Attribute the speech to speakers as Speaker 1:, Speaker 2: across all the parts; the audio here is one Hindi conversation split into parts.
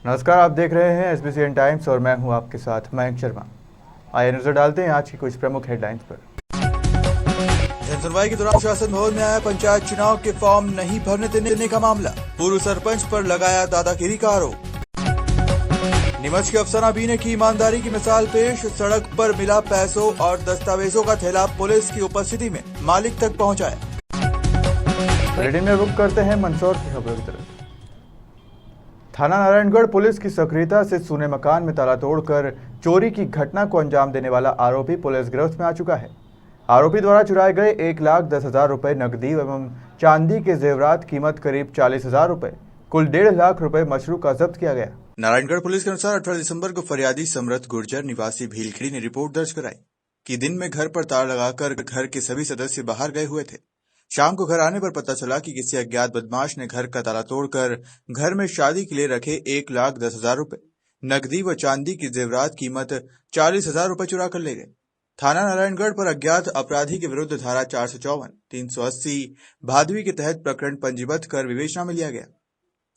Speaker 1: नमस्कार, आप देख रहे हैं SBCN टाइम्स और मैं हूं आपके साथ मयंक शर्मा। आइए नजर डालते हैं आज की कुछ प्रमुख हेडलाइंस पर।
Speaker 2: जनसुनवाई के दौरान शासन भवन में आया पंचायत चुनाव के फॉर्म नहीं भरने देने का मामला, पूर्व सरपंच पर लगाया दादागिरी का आरोप। नीमच के अफसाना बी ने की ईमानदारी की मिसाल पेश, सड़क पर मिला पैसों और दस्तावेजों का थैला पुलिस की उपस्थिति में मालिक तक पहुंचाया।
Speaker 1: बुलेटिन में रुक करते हैं मंदसौर की खबरों की तरफ। थाना नारायणगढ़ पुलिस की सक्रियता से सूने मकान में ताला तोड़कर चोरी की घटना को अंजाम देने वाला आरोपी पुलिस गिरफ्त में आ चुका है। आरोपी द्वारा चुराए गए 1,10,000 रुपए नकदी एवं चांदी के जेवरात कीमत करीब 40,000 रुपए, कुल 1.5 लाख रुपए मशरू का जब्त किया गया।
Speaker 2: नारायणगढ़ पुलिस के अनुसार 18 दिसंबर को फरियादी समरथ गुर्जर निवासी भीलखड़ी ने रिपोर्ट दर्ज कराई कि दिन में घर पर ताला लगाकर घर के सभी सदस्य बाहर गए हुए थे। शाम को घर आने पर पता चला कि किसी अज्ञात बदमाश ने घर का ताला तोड़कर घर में शादी के लिए रखे 1,10,000 रुपए नकदी व चांदी की जेवरात कीमत 40,000 रुपए चुरा कर ले गए। थाना नारायणगढ़ पर अज्ञात अपराधी के विरुद्ध धारा 454, 380 भादवी के तहत प्रकरण पंजीबद्ध कर विवेचना में लिया गया।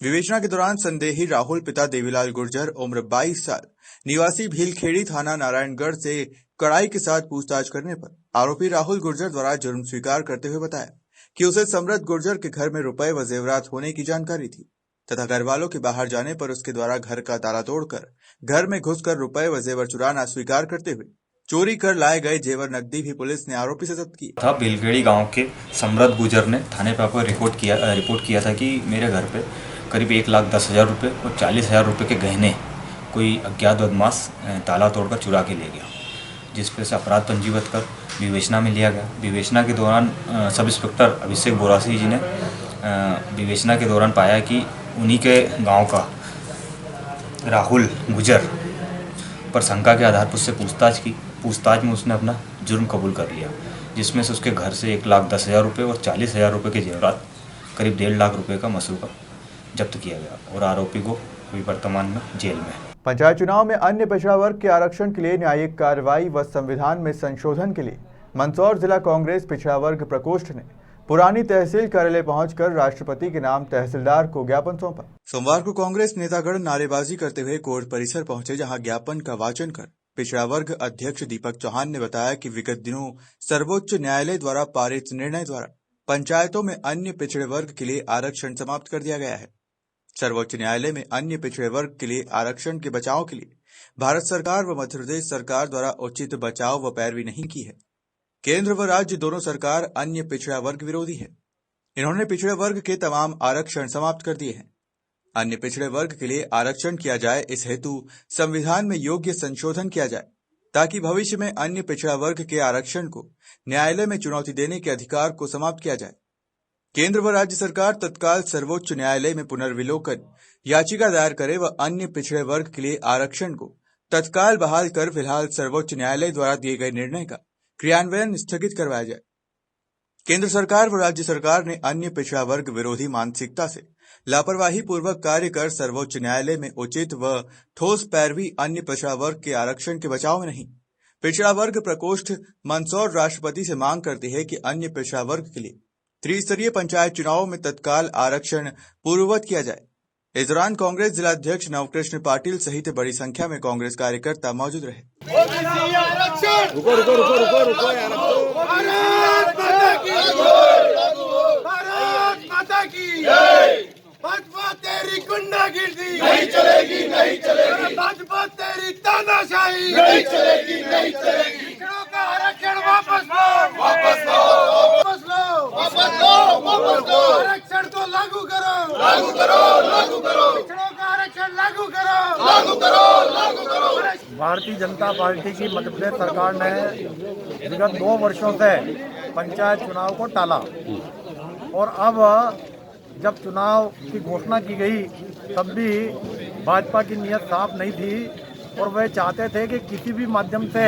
Speaker 2: विवेचना के दौरान संदेही राहुल पिता देवीलाल गुर्जर उम्र 22 साल निवासी भीलखेड़ी थाना नारायणगढ़ से कड़ाई के साथ पूछताछ करने पर आरोपी राहुल गुर्जर द्वारा जुर्म स्वीकार करते हुए बताया कि उसे समरथ गुर्जर के घर में रुपए व जेवरात होने की जानकारी थी तथा घर वालों के बाहर जाने पर उसके द्वारा घर का ताला तोड़कर घर में घुसकर रुपए व जेवर चुराना स्वीकार करते हुए चोरी कर लाए गए जेवर नकदी भी पुलिस ने आरोपी से जब्त की
Speaker 3: था। भीलखेड़ी गांव के समरथ गुर्जर ने थाने पर आपको रिपोर्ट किया था कि मेरे घर पे करीब 1,10,000 रुपये और 40,000 रुपये के गहने कोई अज्ञात बदमाश ताला तोड़कर चुरा के ले गया, जिस पर से अपराध पंजीबद्ध कर विवेचना में लिया गया। विवेचना के दौरान सब इंस्पेक्टर अभिषेक बोरासी जी ने विवेचना के दौरान पाया कि उन्हीं के गांव का राहुल गुर्जर पर शंका के आधार पर उससे पूछताछ में उसने अपना जुर्म कबूल कर लिया, जिसमें से उसके घर से 1,10,000 रुपये और 40,000 रुपये के जेवरात करीब 1.5 लाख रुपये का मशरू का जब्त किया गया और आरोपी को अभी वर्तमान में जेल में।
Speaker 1: पंचायत चुनाव में अन्य पिछड़ा वर्ग के आरक्षण के लिए न्यायिक कार्रवाई व संविधान में संशोधन के लिए मंदसौर जिला कांग्रेस पिछड़ा वर्ग प्रकोष्ठ ने पुरानी तहसील कार्यालय पहुंचकर राष्ट्रपति के नाम तहसीलदार को ज्ञापन सौंपा।
Speaker 2: सोमवार को कांग्रेस नेतागण नारेबाजी करते हुए कोर्ट परिसर पहुंचे, जहां ज्ञापन का वाचन कर पिछड़ा वर्ग अध्यक्ष दीपक चौहान ने बताया कि विगत दिनों सर्वोच्च न्यायालय द्वारा पारित निर्णय द्वारा पंचायतों में अन्य पिछड़े वर्ग के लिए आरक्षण समाप्त कर दिया गया है। सर्वोच्च न्यायालय में अन्य पिछड़े वर्ग के लिए आरक्षण के बचाव के लिए भारत सरकार व मध्य प्रदेश सरकार द्वारा उचित बचाव व पैरवी नहीं की है। केंद्र व राज्य दोनों सरकार अन्य पिछड़ा वर्ग विरोधी है। इन्होंने पिछड़े वर्ग के तमाम आरक्षण समाप्त कर दिए हैं। अन्य पिछड़े वर्ग के लिए आरक्षण किया जाए, इस हेतु संविधान में योग्य संशोधन किया जाए ताकि भविष्य में अन्य पिछड़ा वर्ग के आरक्षण को न्यायालय में चुनौती देने के अधिकार को समाप्त किया जाए। केंद्र व राज्य सरकार तत्काल सर्वोच्च न्यायालय में पुनर्विलोकन याचिका दायर करे व अन्य पिछड़े वर्ग के लिए आरक्षण को तत्काल बहाल कर फिलहाल सर्वोच्च न्यायालय द्वारा दिए गए निर्णय का क्रियान्वयन स्थगित करवाया जाए। केंद्र सरकार व राज्य सरकार ने अन्य पिछड़ा वर्ग विरोधी मानसिकता से लापरवाही पूर्वक कार्य कर सर्वोच्च न्यायालय में उचित व ठोस पैरवी अन्य पिछड़ा वर्ग के आरक्षण के बचाव में नहीं। पिछड़ा वर्ग प्रकोष्ठ मंदसौर राष्ट्रपति से मांग करती है कि अन्य पिछड़ा वर्ग के लिए त्रिस्तरीय पंचायत चुनाव में तत्काल आरक्षण पूर्ववत किया जाए। इस दौरान कांग्रेस जिलाध्यक्ष नवकृष्ण पाटिल सहित बड़ी संख्या में कांग्रेस कार्यकर्ता मौजूद रहे।
Speaker 4: भाजपा तेरी गुंडागिर्दी नहीं चलेगी, नहीं चलेगी। भाजपा तेरी तानाशाही नहीं चलेगी, नहीं चलेगी। पिछड़ों का आरक्षण वापस लो, वापस लो, वापस लो, वापस लो, वापस लो। आरक्षण को लागू करो, लागू करो, लागू करो। पिछड़ों का आरक्षण लागू करो, लागू करो, लागू करो।
Speaker 5: भारतीय जनता पार्टी की मध्य प्रदेश सरकार ने विगत 2 वर्षों से पंचायत चुनाव को टाला और अब जब चुनाव की घोषणा की गई तब भी भाजपा की नीयत साफ नहीं थी और वे चाहते थे कि किसी भी माध्यम से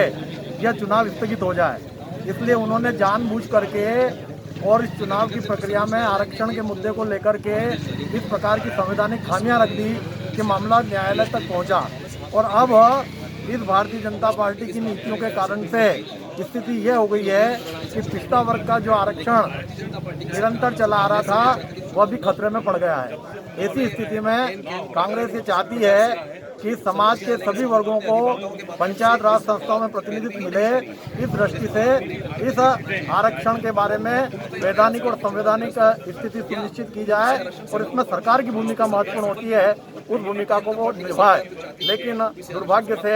Speaker 5: यह चुनाव स्थगित हो जाए। इसलिए उन्होंने जानबूझ करके और इस चुनाव की प्रक्रिया में आरक्षण के मुद्दे को लेकर के इस प्रकार की संवैधानिक खामियां रख दी कि मामला न्यायालय तक पहुंचा। और अब इस भारतीय जनता पार्टी की नीतियों के कारण से स्थिति यह हो गई है कि पिछड़ा वर्ग का जो आरक्षण निरंतर चला आ रहा था वह भी खतरे में पड़ गया है। ऐसी स्थिति में कांग्रेस ये चाहती है कि समाज के सभी वर्गों को पंचायत राज संस्थाओं में प्रतिनिधित्व मिले। इस दृष्टि से इस आरक्षण के बारे में वैधानिक और संवैधानिक स्थिति सुनिश्चित की जाए और इसमें सरकार की भूमिका महत्वपूर्ण होती है, उस भूमिका को वो निभाए। लेकिन दुर्भाग्य से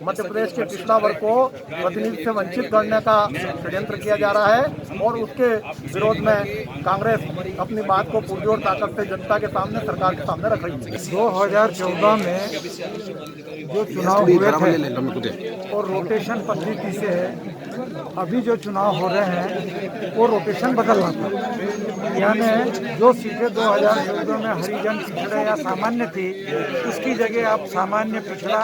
Speaker 5: मध्य प्रदेश के पिछड़ा वर्ग को प्रतिनिधित्व से वंचित करने का षड्यंत्र किया जा रहा है और उसके विरोध में कांग्रेस अपनी बात को पुरजोर ताकत से जनता के सामने, सरकार के सामने रख रही है।
Speaker 6: 2014 में जो चुनाव हुए थे और रोटेशन पद्धति से अभी जो चुनाव हो रहे हैं वो रोटेशन बदलना था। यानी जो सीटें 2014 में हरिजन, पिछड़े या सामान्य थी उसकी जगह आप सामान्य, पिछड़ा,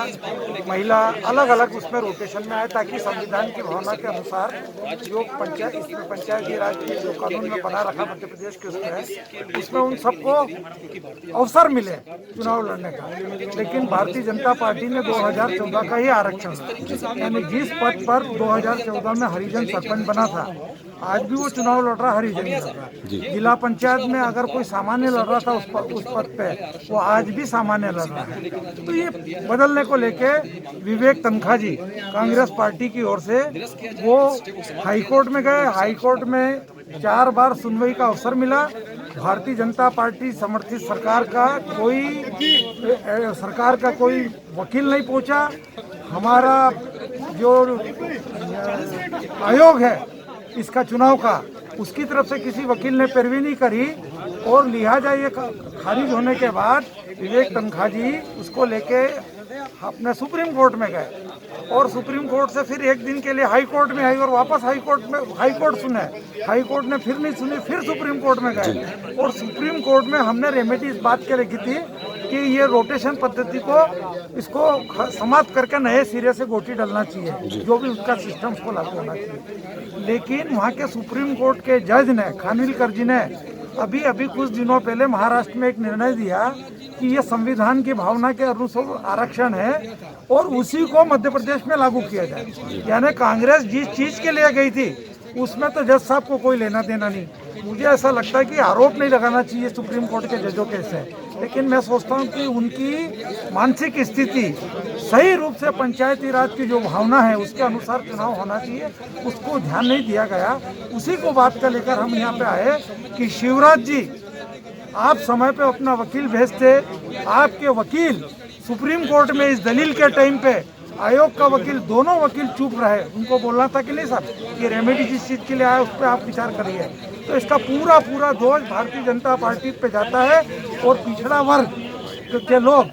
Speaker 6: महिला अलग अलग उसमें रोटेशन में आए, ताकि संविधान की भावना के अनुसार जो पंचायती राज के जो कानून में बना रखा मध्य प्रदेश के उसमें उन सबको अवसर मिले चुनाव लड़ने का। लेकिन भारतीय जनता पार्टी ने 2014 का ही आरक्षण, यानी जिस पद पर 2014 में हरिजन सरपंच बना था, आज भी वो चुनाव लड़ रहा हरिजन लड़ रहा। जिला पंचायत में अगर कोई सामान्य लड़ रहा था उस पद पे, वो आज भी सामान्य लड़ रहा है। तो ये बदलने को लेके विवेक तनखा जी कांग्रेस पार्टी की ओर से वो हाईकोर्ट में गए। हाईकोर्ट में 4 बार सुनवाई का अवसर मिला। भारतीय जनता पार्टी समर्थित सरकार का कोई वकील नहीं पहुंचा। हमारा जो आयोग है इसका चुनाव का, उसकी तरफ से किसी वकील ने पैरवी नहीं करी और लिहाजा ये खारिज होने के बाद विवेक तनखा जी उसको लेके अपने सुप्रीम कोर्ट में गए और सुप्रीम कोर्ट से फिर एक दिन के लिए हाई कोर्ट में आई और वापस हाई कोर्ट सुने। हाई कोर्ट ने फिर नहीं सुनी, फिर सुप्रीम कोर्ट में गए और सुप्रीम कोर्ट में हमने रेमेडी इस बात के रखी थी कि ये रोटेशन पद्धति को इसको समाप्त करके नए सिरे से गोटी डालना चाहिए, जो भी उसका सिस्टम को लागू होना चाहिए। लेकिन वहाँ के सुप्रीम कोर्ट के जज ने, खानविलकर जी ने अभी कुछ दिनों पहले महाराष्ट्र में एक निर्णय दिया कि ये संविधान की भावना के अनुसार आरक्षण है और उसी को मध्य प्रदेश में लागू किया जाए। यानी कांग्रेस जिस चीज के लिए गई थी उसमें तो जज साहब को कोई लेना देना नहीं। मुझे ऐसा लगता है कि आरोप नहीं लगाना चाहिए सुप्रीम कोर्ट के जजों के से, लेकिन मैं सोचता हूँ कि उनकी मानसिक स्थिति सही रूप से पंचायती राज की जो भावना है उसके अनुसार चुनाव होना चाहिए, उसको ध्यान नहीं दिया गया। उसी को बात का लेकर हम यहाँ पे आए कि शिवराज जी, आप समय पे अपना वकील भेजते, आपके वकील सुप्रीम कोर्ट में इस दलील के टाइम पे आयोग का वकील, दोनों वकील चुप रहे। उनको बोलना था कि नहीं साहब, ये रेमेडी जिस चीज़ के लिए आया उस पर आप विचार करिए। तो इसका पूरा दोष भारतीय जनता पार्टी पे जाता है और पिछड़ा वर्ग के लोग,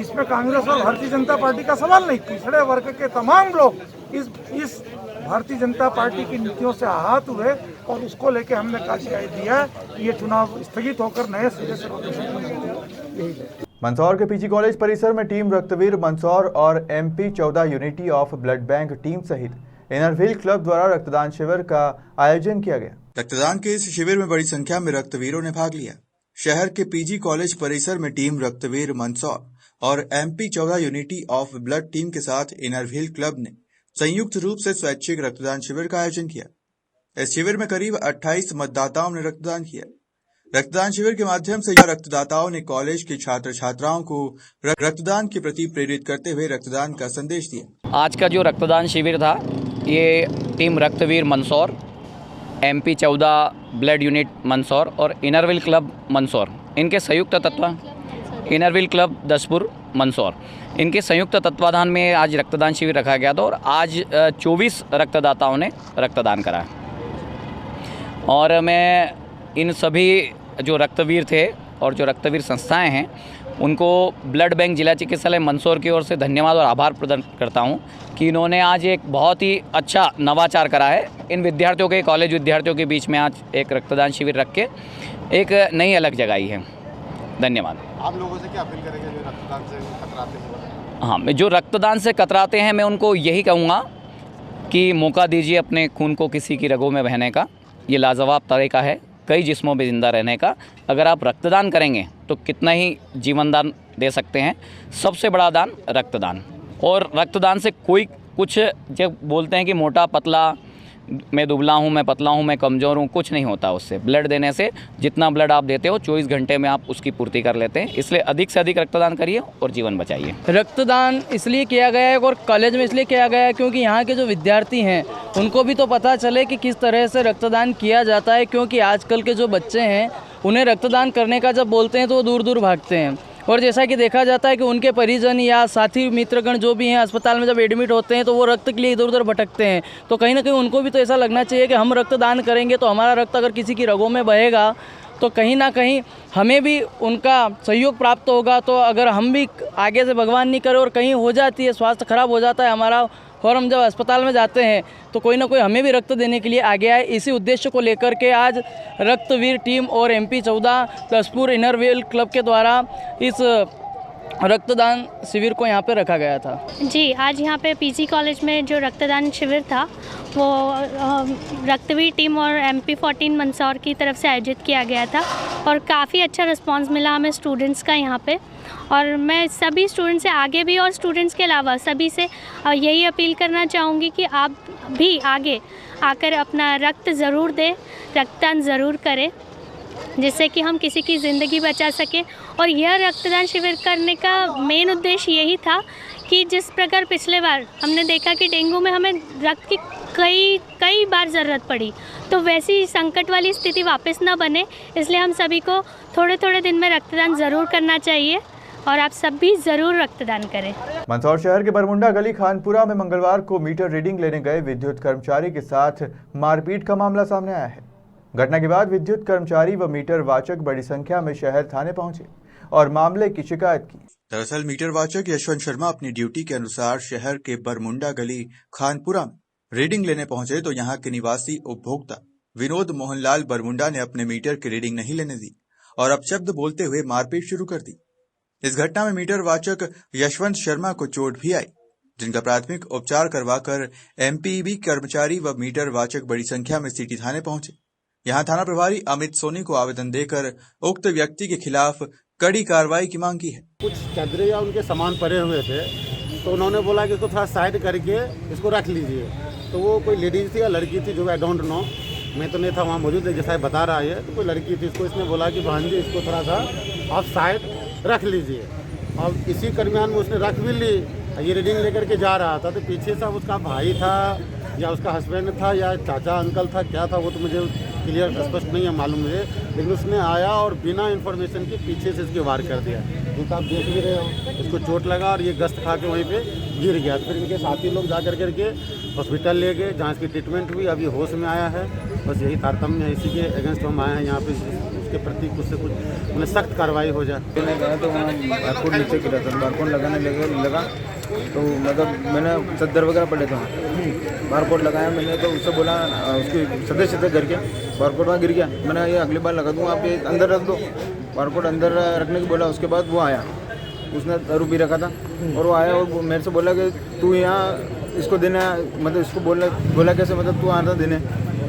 Speaker 6: इसमें कांग्रेस और भारतीय जनता पार्टी का सवाल नहीं, पिछड़े वर्ग के तमाम लोग इस भारतीय जनता पार्टी की नीतियों से आहत हुए और उसको लेके हमने कहा दिया ये चुनाव स्थगित होकर नए सिरे से रोटेशन।
Speaker 1: मंदसौर के पीजी कॉलेज परिसर में टीम रक्तवीर मंदसौर और MP 14 unity of blood bank team सहित इनरव्हील क्लब द्वारा रक्तदान शिविर का आयोजन किया गया।
Speaker 2: रक्तदान के इस शिविर में बड़ी संख्या में रक्तवीरों ने भाग लिया। शहर के पीजी कॉलेज परिसर में टीम रक्तवीर मंदसौर और MP 14 unity of blood team के साथ इनरव्हील क्लब ने संयुक्त रूप से स्वैच्छिक रक्तदान शिविर का आयोजन किया। इस शिविर में करीब 28 मतदाताओं ने रक्तदान किया। रक्तदान शिविर के माध्यम से रक्तदाताओं ने कॉलेज के छात्र छात्राओं को रक्तदान के प्रति प्रेरित करते हुए रक्तदान का संदेश दिया।
Speaker 7: आज का जो रक्तदान शिविर था, ये team Raktveer Mandsaur, MP 14 blood unit Mandsaur और इनरव्हील क्लब मंदसौर, इनके संयुक्त इनरव्हील क्लब दसपुर मंदसौर, इनके संयुक्त तत्वाधान में आज रक्तदान शिविर रखा गया था और आज 24 रक्तदाताओं ने रक्तदान करा। और मैं इन सभी जो रक्तवीर थे और जो रक्तवीर संस्थाएं हैं उनको ब्लड बैंक जिला चिकित्सालय मंदसौर की ओर से धन्यवाद और आभार प्रदान करता हूं कि इन्होंने आज एक बहुत ही अच्छा नवाचार करा है। इन विद्यार्थियों के, कॉलेज विद्यार्थियों के बीच में आज एक रक्तदान शिविर रख के एक नई अलग जगाई है। धन्यवाद।
Speaker 8: आप लोगों से क्या अपील करेंगे जो रक्तदान से कतराते हैं?
Speaker 7: हाँ, मैं जो रक्तदान से कतराते हैं मैं उनको यही कहूँगा कि मौका दीजिए अपने खून को किसी की रगों में बहने का। ये लाजवाब तरीका है कई जिस्मों में ज़िंदा रहने का। अगर आप रक्तदान करेंगे तो कितना ही जीवन दान दे सकते हैं। सबसे बड़ा दान रक्तदान। और रक्तदान से कोई कुछ जब बोलते हैं कि मोटा पतला मैं दुबला हूँ, मैं पतला हूँ, मैं कमज़ोर हूँ, कुछ नहीं होता उससे। ब्लड देने से जितना ब्लड आप देते हो 24 घंटे में आप उसकी पूर्ति कर लेते हैं। इसलिए अधिक से अधिक रक्तदान करिए और जीवन बचाइए।
Speaker 9: रक्तदान इसलिए किया गया है और कॉलेज में इसलिए किया गया है क्योंकि यहाँ के जो विद्यार्थी हैं उनको भी तो पता चले कि किस तरह से रक्तदान किया जाता है, क्योंकि आजकल के जो बच्चे हैं उन्हें रक्तदान करने का जब बोलते हैं तो वो दूर दूर भागते हैं। और जैसा कि देखा जाता है कि उनके परिजन या साथी मित्रगण जो भी हैं अस्पताल में जब एडमिट होते हैं तो वो रक्त के लिए इधर उधर भटकते हैं। तो कहीं ना कहीं उनको भी तो ऐसा लगना चाहिए कि हम रक्तदान करेंगे तो हमारा रक्त अगर किसी की रगों में बहेगा तो कहीं ना कहीं हमें भी उनका सहयोग प्राप्त होगा। तो अगर हम भी आगे से भगवान नहीं करे और कहीं हो जाती है, स्वास्थ्य खराब हो जाता है हमारा और हम जब अस्पताल में जाते हैं तो कोई ना कोई हमें भी रक्त देने के लिए आगे आए। इसी उद्देश्य को लेकर के आज रक्तवीर टीम और MP 14 दसपुर इनरव्हील क्लब के द्वारा इस रक्तदान शिविर को यहाँ पे रखा गया था।
Speaker 10: जी, आज यहाँ पे PG कॉलेज में जो रक्तदान शिविर था वो रक्तवीर टीम और MP 14 मंदसौर की तरफ से आयोजित किया गया था और काफ़ी अच्छा रिस्पांस मिला हमें स्टूडेंट्स का यहाँ पे। और मैं सभी स्टूडेंट्स से आगे भी और स्टूडेंट्स के अलावा सभी से यही अपील करना चाहूँगी कि आप भी आगे आकर अपना रक्त ज़रूर दें, रक्तदान ज़रूर करें, जिससे कि हम किसी की ज़िंदगी बचा सकें। और यह रक्तदान शिविर करने का मेन उद्देश्य यही था कि जिस प्रकार पिछले बार हमने देखा कि डेंगू में हमें रक्त की कई बार ज़रूरत पड़ी, तो वैसी संकट वाली स्थिति वापस ना बने, इसलिए हम सभी को थोड़े थोड़े दिन में रक्तदान ज़रूर करना चाहिए और आप सब भी ज़रूर रक्तदान करें।
Speaker 1: मंदसौर शहर के बरमुंडा गली खानपुरा में मंगलवार को मीटर रीडिंग लेने गए विद्युत कर्मचारी के साथ मारपीट का मामला सामने आया है। घटना के बाद विद्युत कर्मचारी व मीटर वाचक बड़ी संख्या में शहर थाने पहुंचे और मामले की शिकायत की।
Speaker 2: दरअसल मीटर वाचक यशवंत शर्मा अपनी ड्यूटी के अनुसार शहर के बरमुंडा गली खानपुरा में रीडिंग लेने पहुंचे तो यहां के निवासी उपभोक्ता विनोद मोहनलाल बरमुंडा ने अपने मीटर की रीडिंग नहीं लेने दी और अपशब्द बोलते हुए मारपीट शुरू कर दी। इस घटना में मीटर वाचक यशवंत शर्मा को चोट भी आई, जिनका प्राथमिक उपचार करवाकर MPEB कर्मचारी व मीटर वाचक बड़ी संख्या में सिटी थाने पहुंचे। यहां थाना प्रभारी अमित सोनी को आवेदन देकर उक्त व्यक्ति के खिलाफ कड़ी कार्रवाई की मांग की है।
Speaker 8: कुछ चादरें या उनके सामान पड़े हुए थे तो उन्होंने बोला कि इसको थोड़ा साइड करके इसको रख लीजिए। तो वो कोई लेडीज थी या लड़की थी जो आई डोंट नो, मैं तो नहीं था वहाँ मौजूद, जैसा बता रहा है तो कोई लड़की थी। इसको इसने बोला कि बहन जी इसको थोड़ा सा आप साइड रख लीजिए। अब इसी दरमियान में उसने रख भी ली, ये रीडिंग लेकर के जा रहा था तो पीछे से उसका भाई था या उसका हस्बैंड था या चाचा अंकल था, क्या था वो तो मुझे क्लियर स्पष्ट नहीं है मालूम मुझे, लेकिन उसने आया और बिना इन्फॉर्मेशन के पीछे से इसके वार कर दिया। क्योंकि आप देख भी रहे हो इसको चोट लगा और ये गश्त खा के वहीं पे गिर गया। तो फिर इनके साथी लोग जा कर के हॉस्पिटल ले गए, जहाँ इसकी ट्रीटमेंट हुई, अभी होश में आया है। बस यही तारतम्य है, इसी के अगेंस्ट हम आए हैं यहाँ पे, उसके प्रति कुछ से कुछ उन्हें सख्त कार्रवाई हो जाए।
Speaker 11: मैंने गया तो वहाँ बारकोड नीचे गिरा था, बारकोड लगाने लगा तो मतलब मैंने सदर वगैरह पड़े थे, बारकोड लगाया मैंने तो उससे बोला, उसके सदस्य थे घर के, बारकोड वहाँ गिर गया। मैंने ये अगली बार लगा दूँ, आप ये अंदर रख दो, बारकोड अंदर रखने की बोला। उसके बाद वो आया, उसने दारू पी रखा था और वो आया और मेरे से बोला कि तू यहाँ इसको देना, मतलब इसको बोला कैसे, मतलब तू आता देने।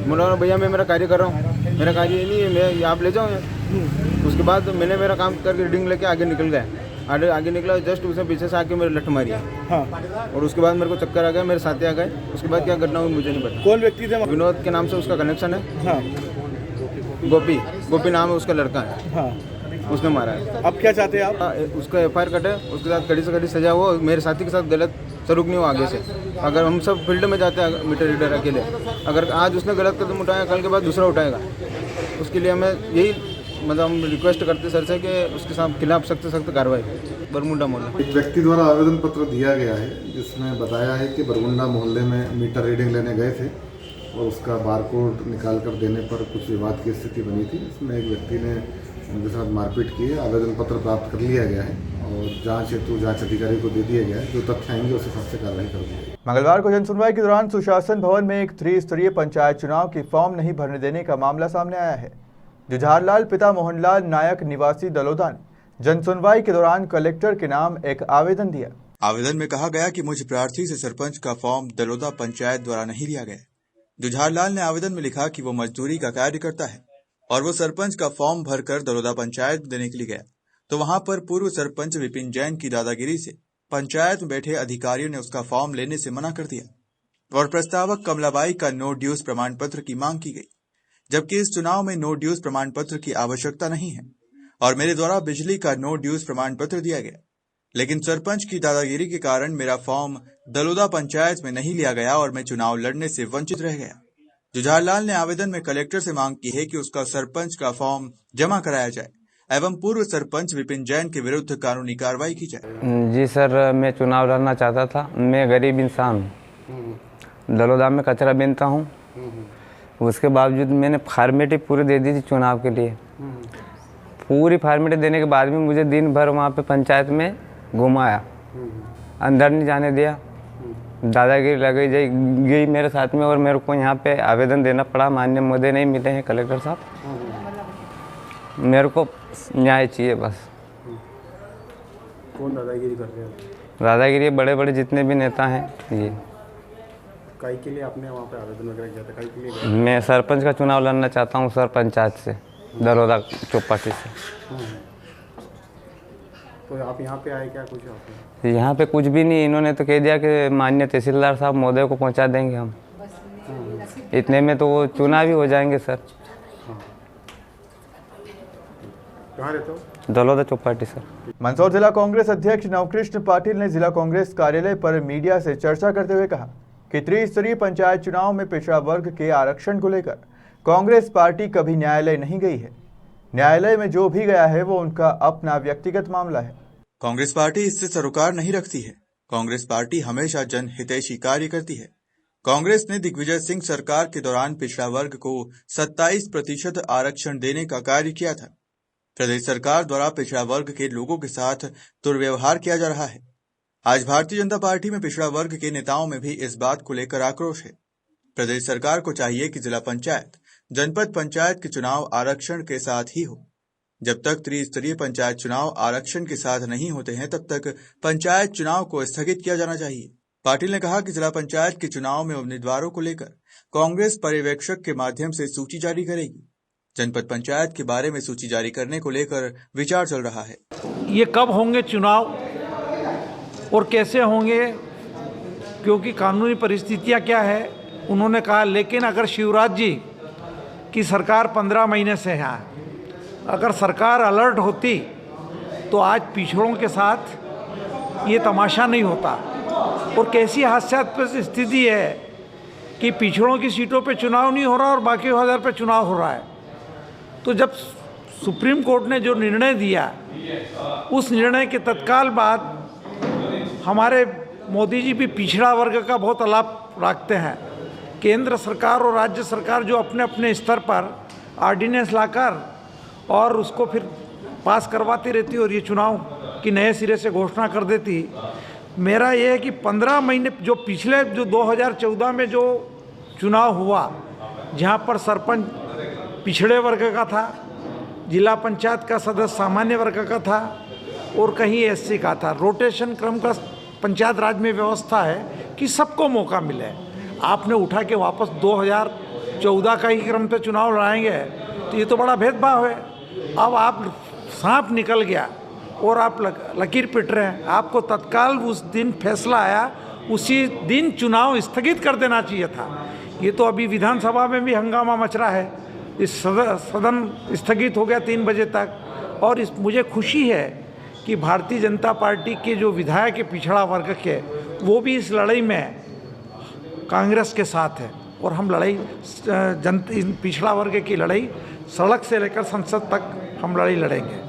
Speaker 11: बोला भैया मैं मेरा कार्य कर रहा हूँ, मेरा कार्य ये नहीं है, मैं आप ले जाऊँ। उसके बाद मैंने मेरा काम करके रीडिंग लेके आगे निकल गया, आगे निकला, जस्ट उसने पीछे से आके मेरे लठ मारी। हाँ। और उसके बाद मेरे को चक्कर आ गया, मेरे साथी आ गए। उसके बाद क्या घटना हुई मुझे नहीं पता।
Speaker 8: कौन व्यक्ति थे?
Speaker 11: विनोद के नाम से उसका कनेक्शन है। हाँ। गोपी नाम है उसका लड़का है। हाँ। उसने मारा है।
Speaker 8: अब क्या चाहते हैं आप?
Speaker 11: उसका FIR कटे, उसके साथ कड़ी से कड़ी सजा हो, मेरे साथी के साथ गलत सलूक नहीं हो आगे से। अगर हम सब फील्ड में जाते हैं मीटर रीडर अकेले, अगर आज उसने गलत कदम उठाया, कल के बाद दूसरा उठाएगा। उसके लिए हमें यही मतलब हम रिक्वेस्ट करते सर से कि उसके साथ खिलाफ सख्त सख्त कार्रवाई। बरमुंडा मोहल्ला
Speaker 12: एक व्यक्ति द्वारा आवेदन पत्र दिया गया है जिसमें बताया है कि बरमुंडा मोहल्ले में मीटर रीडिंग लेने गए थे और उसका बारकोड निकाल कर देने पर कुछ विवाद की स्थिति बनी थी। इसमें एक व्यक्ति ने उनके साथ मारपीट की है। आवेदन पत्र प्राप्त कर लिया गया है और जांच हेतु जांच अधिकारी को दे दिया गया है। जो तथ्य आएंगे उस हिसाब से कार्रवाई कर दी जाएगी।
Speaker 1: मंगलवार को जनसुनवाई के दौरान सुशासन भवन में एक त्रिस्तरीय पंचायत चुनाव की फॉर्म नहीं भरने देने का मामला सामने आया है। जुझारलाल पिता मोहनलाल नायक निवासी दलोदा ने जनसुनवाई के दौरान कलेक्टर के नाम एक आवेदन दिया।
Speaker 2: आवेदन में कहा गया कि मुझ प्रार्थी से सरपंच का फॉर्म दलोदा पंचायत द्वारा नहीं लिया गया। जुझारलाल ने आवेदन में लिखा कि वो मजदूरी का कार्य करता है और वो सरपंच का फॉर्म भरकर दलोदा पंचायत देने के लिए गया, तो वहां पर पूर्व सरपंच विपिन जैन की दादागिरी से पंचायत में बैठे अधिकारियों ने उसका फॉर्म लेने से मना कर दिया। और प्रस्तावक कमलाबाई का नो ड्यूज प्रमाण पत्र की मांग की गई, जबकि इस चुनाव में नो ड्यूज प्रमाण पत्र की आवश्यकता नहीं है और मेरे द्वारा बिजली का नो ड्यूज प्रमाण पत्र दिया गया, लेकिन सरपंच की दादागिरी के कारण मेरा फॉर्म दलोदा पंचायत में नहीं लिया गया और मैं चुनाव लड़ने से वंचित रह गया। जुझारलाल ने आवेदन में कलेक्टर से मांग की है कि उसका सरपंच का फॉर्म जमा कराया जाए एवं पूर्व सरपंच विपिन जैन के विरुद्ध कानूनी कार्रवाई की जाए।
Speaker 13: जी सर, मैं चुनाव लड़ना चाहता था। मैं गरीब इंसान हूँ, दलोदा में कचरा बीनता हूँ। उसके बावजूद मैंने फॉर्मेलिटी पूरी दे दी थी चुनाव के लिए। पूरी फॉर्मेलिटी देने के बाद भी मुझे दिन भर वहाँ पे पंचायत में घुमाया, अंदर नहीं जाने दिया, दादागिरी लगाई गई मेरे साथ में और मेरे को यहाँ पे आवेदन देना पड़ा। माननीय महोदय नहीं मिले हैं कलेक्टर साहब, मेरे को न्याय चाहिए बस।
Speaker 8: कौन दादागिरी कर रहे हैं?
Speaker 13: दादागिरी बड़े बड़े जितने भी नेता हैं ये।
Speaker 8: काई के लिए आपने वहाँ पे आवेदन वगैरह किया था? काई के लिए?
Speaker 13: मैं सरपंच का चुनाव लड़ना चाहता हूँ सर, पंचायत से, दलोदा चौपाटी से।
Speaker 8: तो आप यहाँ पे आए क्या कुछ आपने?
Speaker 13: यहाँ पे कुछ भी नहीं, इन्होंने तो कह दिया कि माननीय तहसीलदार साहब महोदय को पहुँचा देंगे हम। इतने में तो वो चुनाव ही हो जाएंगे सर।
Speaker 8: कहाँ रहते हो?
Speaker 13: दलोदा चौपाटी सर।
Speaker 1: मंदसौर जिला कांग्रेस अध्यक्ष नवकृष्ण पाटिल ने जिला कांग्रेस कार्यालय पर मीडिया से चर्चा करते हुए कहा कि त्रिस्तरीय पंचायत चुनाव में पिछड़ा वर्ग के आरक्षण को लेकर कांग्रेस पार्टी कभी न्यायालय नहीं गई है। न्यायालय में जो भी गया है वो उनका अपना व्यक्तिगत मामला है।
Speaker 2: कांग्रेस पार्टी इससे सरोकार नहीं रखती है। कांग्रेस पार्टी हमेशा जनहितैषी कार्य करती है। कांग्रेस ने दिग्विजय सिंह सरकार के दौरान पिछड़ा वर्ग को 27% आरक्षण देने का कार्य किया था। प्रदेश सरकार द्वारा पिछड़ा वर्ग के लोगों के साथ दुर्व्यवहार किया जा रहा है। आज भारतीय जनता पार्टी में पिछड़ा वर्ग के नेताओं में भी इस बात को लेकर आक्रोश है। प्रदेश सरकार को चाहिए कि जिला पंचायत, जनपद पंचायत के चुनाव आरक्षण के साथ ही हो। जब तक त्रिस्तरीय पंचायत चुनाव आरक्षण के साथ नहीं होते हैं तब तक पंचायत चुनाव को स्थगित किया जाना चाहिए। पाटिल ने कहा कि जिला पंचायत के चुनाव में उम्मीदवारों को लेकर कांग्रेस पर्यवेक्षक के माध्यम से सूची जारी करेगी। जनपद पंचायत के बारे में सूची जारी करने को लेकर विचार चल रहा है।
Speaker 6: ये कब होंगे चुनाव और कैसे होंगे, क्योंकि कानूनी परिस्थितियां क्या है उन्होंने कहा। लेकिन अगर शिवराज जी की सरकार 15 महीने से है, अगर सरकार अलर्ट होती तो आज पिछड़ों के साथ ये तमाशा नहीं होता। और कैसी हास्यास्पद स्थिति है कि पिछड़ों की सीटों पे चुनाव नहीं हो रहा और बाकी 1000 पे चुनाव हो रहा है। तो जब सुप्रीम कोर्ट ने जो निर्णय दिया, उस निर्णय के तत्काल बाद हमारे मोदी जी भी पिछड़ा वर्ग का बहुत अलाप रखते हैं। केंद्र सरकार और राज्य सरकार जो अपने अपने स्तर पर ऑर्डिनेंस लाकर और उसको फिर पास करवाती रहती और ये चुनाव की नए सिरे से घोषणा कर देती। मेरा ये है कि 15 महीने जो पिछले 2014 में जो चुनाव हुआ, जहाँ पर सरपंच पिछड़े वर्ग का था, जिला पंचायत का सदस्य सामान्य वर्ग का था और कहीं एससी का था। रोटेशन क्रम का पंचायत राज में व्यवस्था है कि सबको मौका मिले। आपने उठा के वापस 2014 का ही क्रम पे चुनाव लड़ाएंगे तो ये तो बड़ा भेदभाव है। अब आप सांप निकल गया और आप लकीर पिट रहे हैं। आपको तत्काल उस दिन फैसला आया, उसी दिन चुनाव स्थगित कर देना चाहिए था। ये तो अभी विधानसभा में भी हंगामा मच रहा है। इस सदन स्थगित हो गया 3 बजे तक। और मुझे खुशी है कि भारतीय जनता पार्टी के जो विधायक है पिछड़ा वर्ग के, वो भी इस लड़ाई में कांग्रेस के साथ है। और हम लड़ाई पिछड़ा वर्ग की लड़ाई सड़क से लेकर संसद तक हम लड़ाई लड़ेंगे।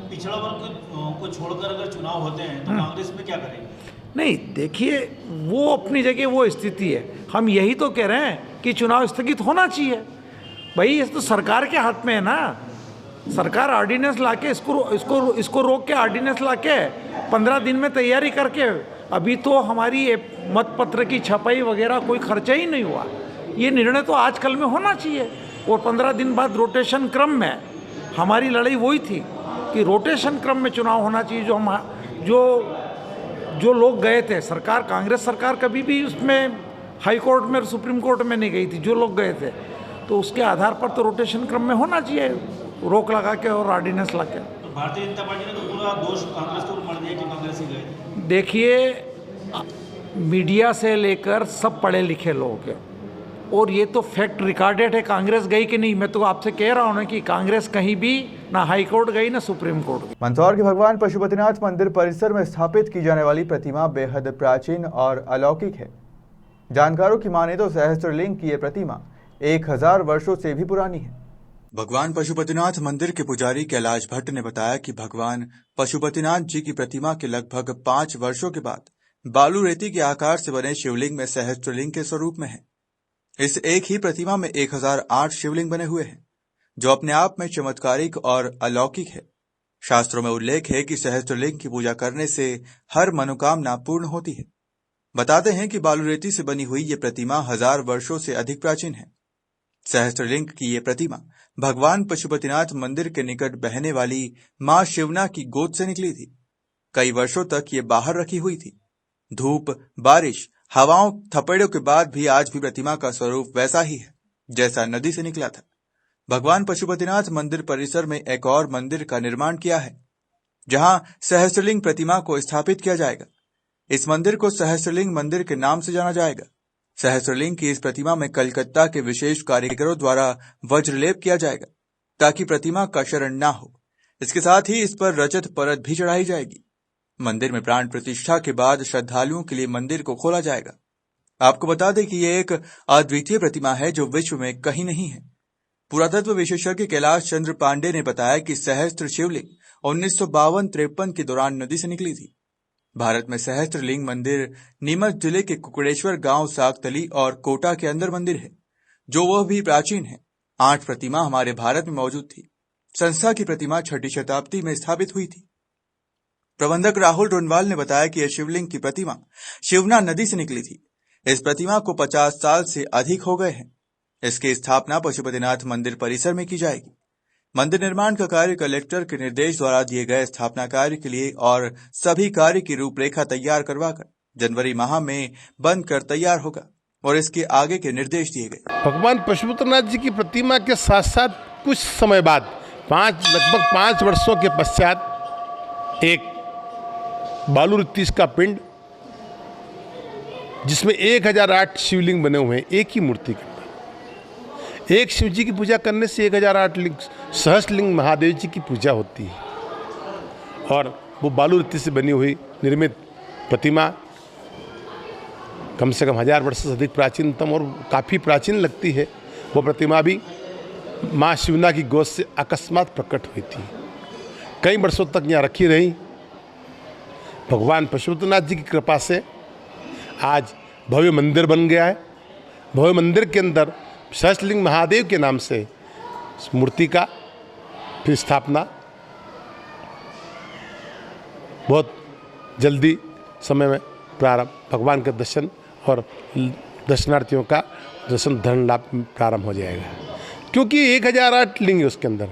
Speaker 14: पिछड़ा वर्ग को छोड़कर अगर चुनाव होते हैं तो कांग्रेस में क्या करेंगे?
Speaker 6: नहीं, देखिए वो अपनी जगह वो स्थिति है। हम यही तो कह रहे हैं कि चुनाव स्थगित होना चाहिए। भाई ये तो सरकार के हाथ में है ना। सरकार ऑर्डिनेंस लाके इसको रोक के ऑर्डिनेंस लाके 15 दिन में तैयारी करके, अभी तो हमारी मत पत्र की छपाई वगैरह कोई खर्चा ही नहीं हुआ। ये निर्णय तो आजकल में होना चाहिए। और 15 दिन बाद रोटेशन क्रम में हमारी लड़ाई वही थी कि रोटेशन क्रम में चुनाव होना चाहिए। जो लोग गए थे, सरकार कांग्रेस सरकार कभी भी उसमें हाई कोर्ट में सुप्रीम कोर्ट में नहीं गई थी। जो लोग गए थे तो उसके आधार पर तो रोटेशन क्रम में होना चाहिए, रोक लगा के और ऑर्डिनेंस ला के।
Speaker 14: तो भारतीय जनता पार्टी ने तो पूरा दोष कांग्रेस को मर दिया कि कांग्रेस ही गए।
Speaker 6: देखिए मीडिया से लेकर सब पढ़े लिखे लोग हैं, और ये तो फैक्ट रिकॉर्डेड है। कांग्रेस गई कि नहीं, मैं तो आपसे कह रहा हूँ ना कि कांग्रेस कहीं भी ना हाई कोर्ट गई ना सुप्रीम कोर्ट गई।
Speaker 1: मंदसौर के भगवान पशुपतिनाथ मंदिर परिसर में स्थापित की जाने वाली प्रतिमा बेहद प्राचीन और अलौकिक है। जानकारों की माने तो सहस्त्रलिंग की ये प्रतिमा 1000 वर्षों से भी पुरानी है।
Speaker 2: भगवान पशुपतिनाथ मंदिर के पुजारी कैलाश भट्ट ने बताया कि भगवान पशुपतिनाथ जी की प्रतिमा के लगभग 5 वर्षों के बाद बालू रेती के आकार से बने शिवलिंग में सहस्त्रलिंग के स्वरूप में है। इस एक ही प्रतिमा में 1008 शिवलिंग बने हुए हैं, जो अपने आप में चमत्कारिक और अलौकिक है। शास्त्रों में उल्लेख है कि सहस्त्रलिंग की पूजा करने से हर मनोकामना पूर्ण होती है। बताते हैं कि बालू रेती से बनी हुई ये प्रतिमा 1000 वर्षों से अधिक प्राचीन है। सहस्त्रलिंग की ये प्रतिमा भगवान पशुपतिनाथ मंदिर के निकट बहने वाली मां शिवना की गोद से निकली थी। कई वर्षों तक ये बाहर रखी हुई थी। धूप, बारिश, हवाओं, थपेड़ों के बाद भी आज भी प्रतिमा का स्वरूप वैसा ही है जैसा नदी से निकला था। भगवान पशुपतिनाथ मंदिर परिसर में एक और मंदिर का निर्माण किया है, जहां सहस्त्रलिंग प्रतिमा को स्थापित किया जाएगा। इस मंदिर को सहस्त्रलिंग मंदिर के नाम से जाना जाएगा। सहस्त्रलिंग की इस प्रतिमा में कलकत्ता के विशेष कारीगरों द्वारा वज्रलेप किया जाएगा, ताकि प्रतिमा का शरण ना हो। इसके साथ ही इस पर रजत परत भी चढ़ाई जाएगी। मंदिर में प्राण प्रतिष्ठा के बाद श्रद्धालुओं के लिए मंदिर को खोला जाएगा। आपको बता दें कि यह एक अद्वितीय प्रतिमा है जो विश्व में कहीं नहीं है। पुरातत्व विशेषज्ञ कैलाश चंद्र पांडे ने बताया कि सहस्त्र शिवलिंग 1952-53 के दौरान नदी से निकली थी। भारत में सहस्त्रलिंग मंदिर नीमच जिले के कुकड़ेश्वर गांव, सागतली और कोटा के अंदर मंदिर है, जो वह भी प्राचीन है। 8 प्रतिमा हमारे भारत में मौजूद थी। संस्था की प्रतिमा 6ठी शताब्दी में स्थापित हुई थी। प्रबंधक राहुल रोनवाल ने बताया कि यह शिवलिंग की प्रतिमा शिवना नदी से निकली थी। इस प्रतिमा को 50 साल से अधिक हो गए हैं। इसकी स्थापना पशुपतिनाथ मंदिर परिसर में की जाएगी। मंदिर निर्माण का कार्य कलेक्टर के निर्देश द्वारा दिए गए स्थापना कार्य के लिए और सभी कार्य की रूपरेखा तैयार करवाकर जनवरी माह में बंद कर तैयार होगा और इसके आगे के निर्देश दिए गए।
Speaker 15: भगवान पशुपतिनाथ जी की प्रतिमा के साथ साथ कुछ समय बाद लगभग 5 वर्षों के पश्चात एक बालू रेती का पिंड, जिसमें 1008 शिवलिंग बने हुए हैं एक ही मूर्ति के अंदर। एक शिव जी की पूजा करने से 1008 लिंग सहस्त्रलिंग महादेव जी की पूजा होती है। और वो बालू रेती से बनी हुई निर्मित प्रतिमा कम से कम 1000 वर्ष से अधिक प्राचीनतम और काफ़ी प्राचीन लगती है। वो प्रतिमा भी माँ शिवना की गोद से अकस्मात प्रकट हुई थी। कई वर्षों तक यहाँ रखी रही। भगवान पशुपतिनाथ जी की कृपा से आज भव्य मंदिर बन गया है। भव्य मंदिर के अंदर सहस्त्रलिंग महादेव के नाम से मूर्ति का फिर स्थापना बहुत जल्दी समय में प्रारंभ, भगवान के दर्शन और दर्शनार्थियों का दर्शन धन लाभ प्रारंभ हो जाएगा। क्योंकि 1008 लिंग है उसके अंदर।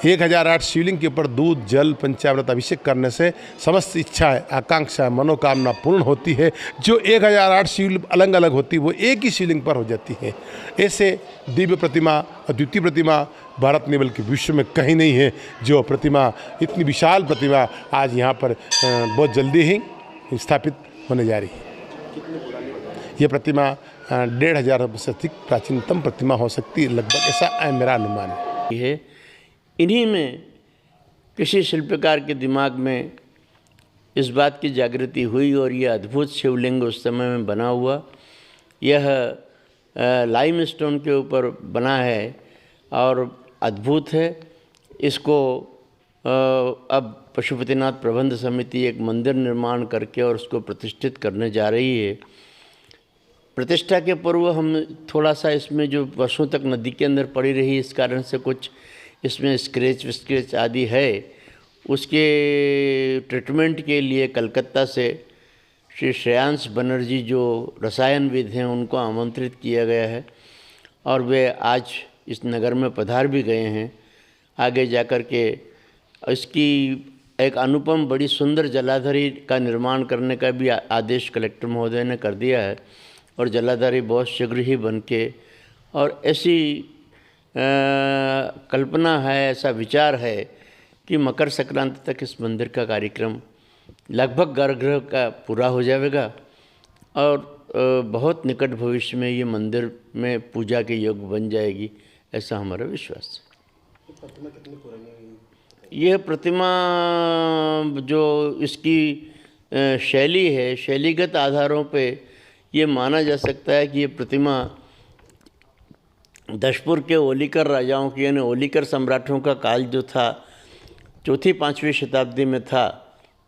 Speaker 15: 1008 शिवलिंग के ऊपर दूध, जल, पंचामृत अभिषेक करने से समस्त इच्छाएं, आकांक्षा, मनोकामना पूर्ण होती है। जो 1008 शिवलिंग अलग अलग होती है वो एक ही शिवलिंग पर हो जाती है। ऐसे दिव्य प्रतिमा, अद्वितीय प्रतिमा भारत में बल्कि विश्व में कहीं नहीं है। जो प्रतिमा, इतनी विशाल प्रतिमा आज यहाँ पर बहुत जल्दी ही स्थापित होने जा रही है। ये प्रतिमा 1500 वर्ष से अधिक प्राचीनतम प्रतिमा हो सकती है लगभग, ऐसा मेरा अनुमान है।
Speaker 16: इन्हीं में किसी शिल्पकार के दिमाग में इस बात की जागृति हुई और यह अद्भुत शिवलिंग उस समय में बना हुआ, यह लाइमस्टोन के ऊपर बना है और अद्भुत है। इसको अब पशुपतिनाथ प्रबंध समिति एक मंदिर निर्माण करके और उसको प्रतिष्ठित करने जा रही है। प्रतिष्ठा के पूर्व हम थोड़ा सा इसमें जो वर्षों तक नदी के अंदर पड़ी रही, इस कारण से कुछ इसमें स्क्रैच आदि है। उसके ट्रीटमेंट के लिए कलकत्ता से श्री श्रेयांश बनर्जी जो रसायनविद हैं उनको आमंत्रित किया गया है और वे आज इस नगर में पधार भी गए हैं। आगे जाकर के इसकी एक अनुपम बड़ी सुंदर जलाधारी का निर्माण करने का भी आदेश कलेक्टर महोदय ने कर दिया है और जलाधारी बहुत शीघ्र ही बन के, और ऐसी कल्पना है, ऐसा विचार है कि मकर संक्रांति तक इस मंदिर का कार्यक्रम लगभग गर्भगृह का पूरा हो जाएगा और बहुत निकट भविष्य में ये मंदिर में पूजा के योग्य बन जाएगी, ऐसा हमारा विश्वास है। यह प्रतिमा जो इसकी शैली है, शैलीगत आधारों पे ये माना जा सकता है कि ये प्रतिमा दशपुर के ओलिकर राजाओं की, यानी ओलिकर सम्राटों का काल जो था, 4वीं-5वीं शताब्दी में था,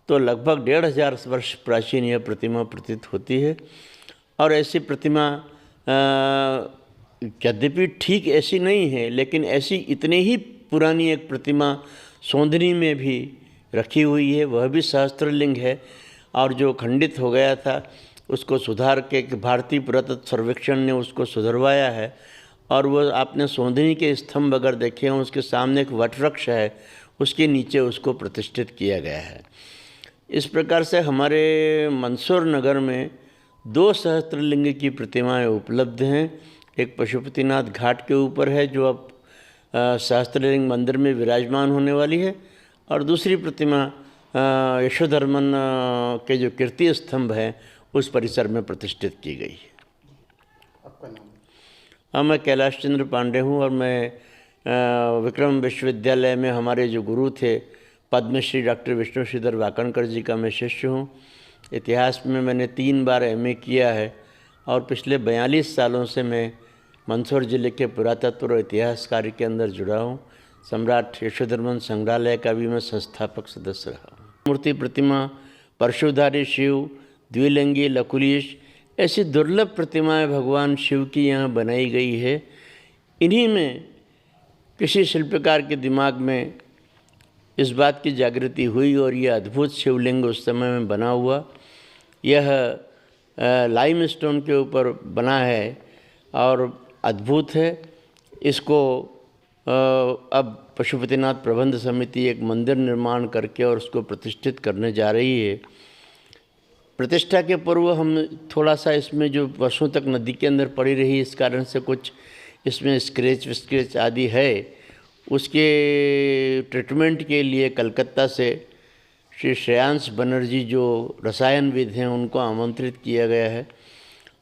Speaker 16: तो लगभग 1500 वर्ष प्राचीन यह प्रतिमा प्रतीत होती है। और ऐसी प्रतिमा यद्यपि ठीक ऐसी नहीं है, लेकिन ऐसी इतनी ही पुरानी एक प्रतिमा सोंधनी में भी रखी हुई है, वह भी सहस्त्रलिंग है। और जो खंडित हो गया था उसको सुधार के भारतीय पुरातत्व सर्वेक्षण ने उसको सुधरवाया है। और वो आपने सोंधनी के स्तंभ अगर देखे हों, उसके सामने एक वटवृक्ष है, उसके नीचे उसको प्रतिष्ठित किया गया है। इस प्रकार से हमारे मंदसौर नगर में 2 सहस्त्रलिंग की प्रतिमाएं उपलब्ध हैं। एक पशुपतिनाथ घाट के ऊपर है जो अब सहस्त्रलिंग मंदिर में विराजमान होने वाली है, और दूसरी प्रतिमा यशोधर्मन के जो कीर्ति स्तंभ हैं उस परिसर में प्रतिष्ठित की गई है।
Speaker 8: आपका नाम?
Speaker 16: हाँ, मैं कैलाश चंद्र पांडे हूँ और मैं विक्रम विश्वविद्यालय में हमारे जो गुरु थे पद्मश्री डॉक्टर विष्णु श्रीधर वाकणकर जी का मैं शिष्य हूँ। इतिहास में मैंने 3 बार MA किया है और पिछले 42 सालों से मैं मंदसौर जिले के पुरातत्व और इतिहास कार्य के अंदर जुड़ा हूँ। सम्राट यशोधर्मन संग्रहालय का भी मैं संस्थापक सदस्य रहा हूँ। मूर्ति प्रतिमा, परशुधारी शिव, द्विलिंगी लकुलीश, ऐसी दुर्लभ प्रतिमाएं भगवान शिव की यहाँ बनाई गई है। इन्हीं में किसी शिल्पकार के दिमाग में इस बात की जागृति हुई और यह अद्भुत शिवलिंग उस समय में बना हुआ। यह लाइमस्टोन के ऊपर बना है और अद्भुत है। इसको अब पशुपतिनाथ प्रबंध समिति एक मंदिर निर्माण करके और उसको प्रतिष्ठित करने जा रही है। प्रतिष्ठा के पूर्व हम थोड़ा सा इसमें जो वर्षों तक नदी के अंदर पड़ी रही, इस कारण से कुछ इसमें स्क्रैच आदि है, उसके ट्रीटमेंट के लिए कलकत्ता से श्री श्रेयांश बनर्जी जो रसायनविद हैं उनको आमंत्रित किया गया है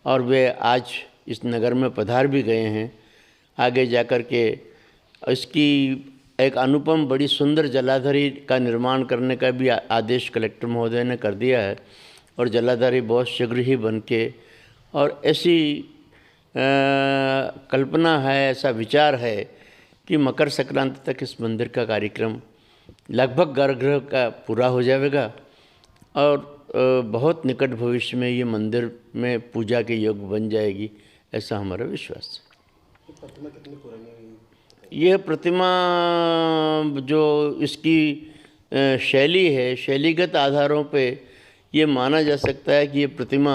Speaker 16: और वे आज इस नगर में पधार भी गए हैं। आगे जाकर के इसकी एक अनुपम बड़ी सुंदर जलाधारी का निर्माण करने का भी आदेश कलेक्टर महोदय ने कर दिया है और जलाधारी बहुत शीघ्र ही बन के, और ऐसी कल्पना है, ऐसा विचार है कि मकर संक्रांति तक इस मंदिर का कार्यक्रम लगभग गर्भगृह का पूरा हो जाएगा और बहुत निकट भविष्य में ये मंदिर में पूजा के योग्य बन जाएगी, ऐसा हमारा विश्वास है।
Speaker 8: प्रतिमा कितनी पुरानी है?
Speaker 16: यह प्रतिमा जो इसकी शैली है, शैलीगत आधारों पे ये माना जा सकता है कि ये प्रतिमा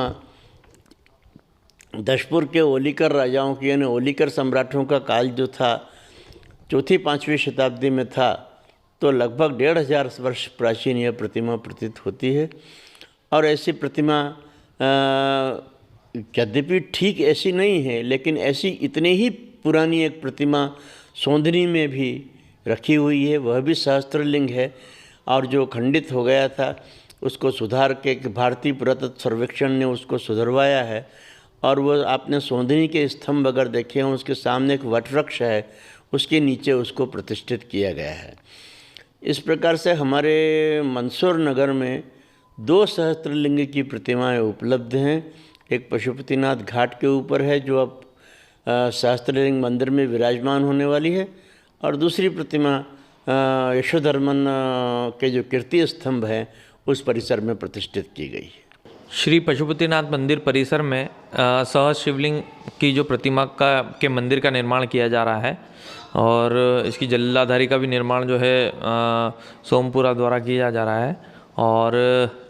Speaker 16: दशपुर के ओलिकर राजाओं की, यानी ओलिकर सम्राटों का काल जो था 4वीं-5वीं शताब्दी में था, तो लगभग 1500 वर्ष प्राचीन यह प्रतिमा प्रतीत होती है। और ऐसी प्रतिमा यद्यपि ठीक ऐसी नहीं है, लेकिन ऐसी इतनी ही पुरानी एक प्रतिमा सोंधनी में भी रखी हुई है, वह भी सहस्त्रलिंग है। और जो खंडित हो गया था उसको सुधार के भारतीय पुरातत्व सर्वेक्षण ने उसको सुधरवाया है और वो आपने सोंधनी के स्तंभ अगर देखे हों, उसके सामने एक वटवृक्ष है, उसके नीचे उसको प्रतिष्ठित किया गया है। इस प्रकार से हमारे मंदसौर नगर में 2 सहस्त्रलिंग की प्रतिमाएं उपलब्ध हैं। एक पशुपतिनाथ घाट के ऊपर है जो अब सहस्त्रलिंग मंदिर में विराजमान होने वाली है, और दूसरी प्रतिमा यशोधर्मन के जो कीर्ति स्तंभ हैं उस परिसर में प्रतिष्ठित की गई है।
Speaker 17: श्री पशुपतिनाथ मंदिर परिसर में सहज शिवलिंग की जो प्रतिमा के मंदिर का निर्माण किया जा रहा है और इसकी जलाधारी का भी निर्माण जो है सोमपुरा द्वारा किया जा रहा है। और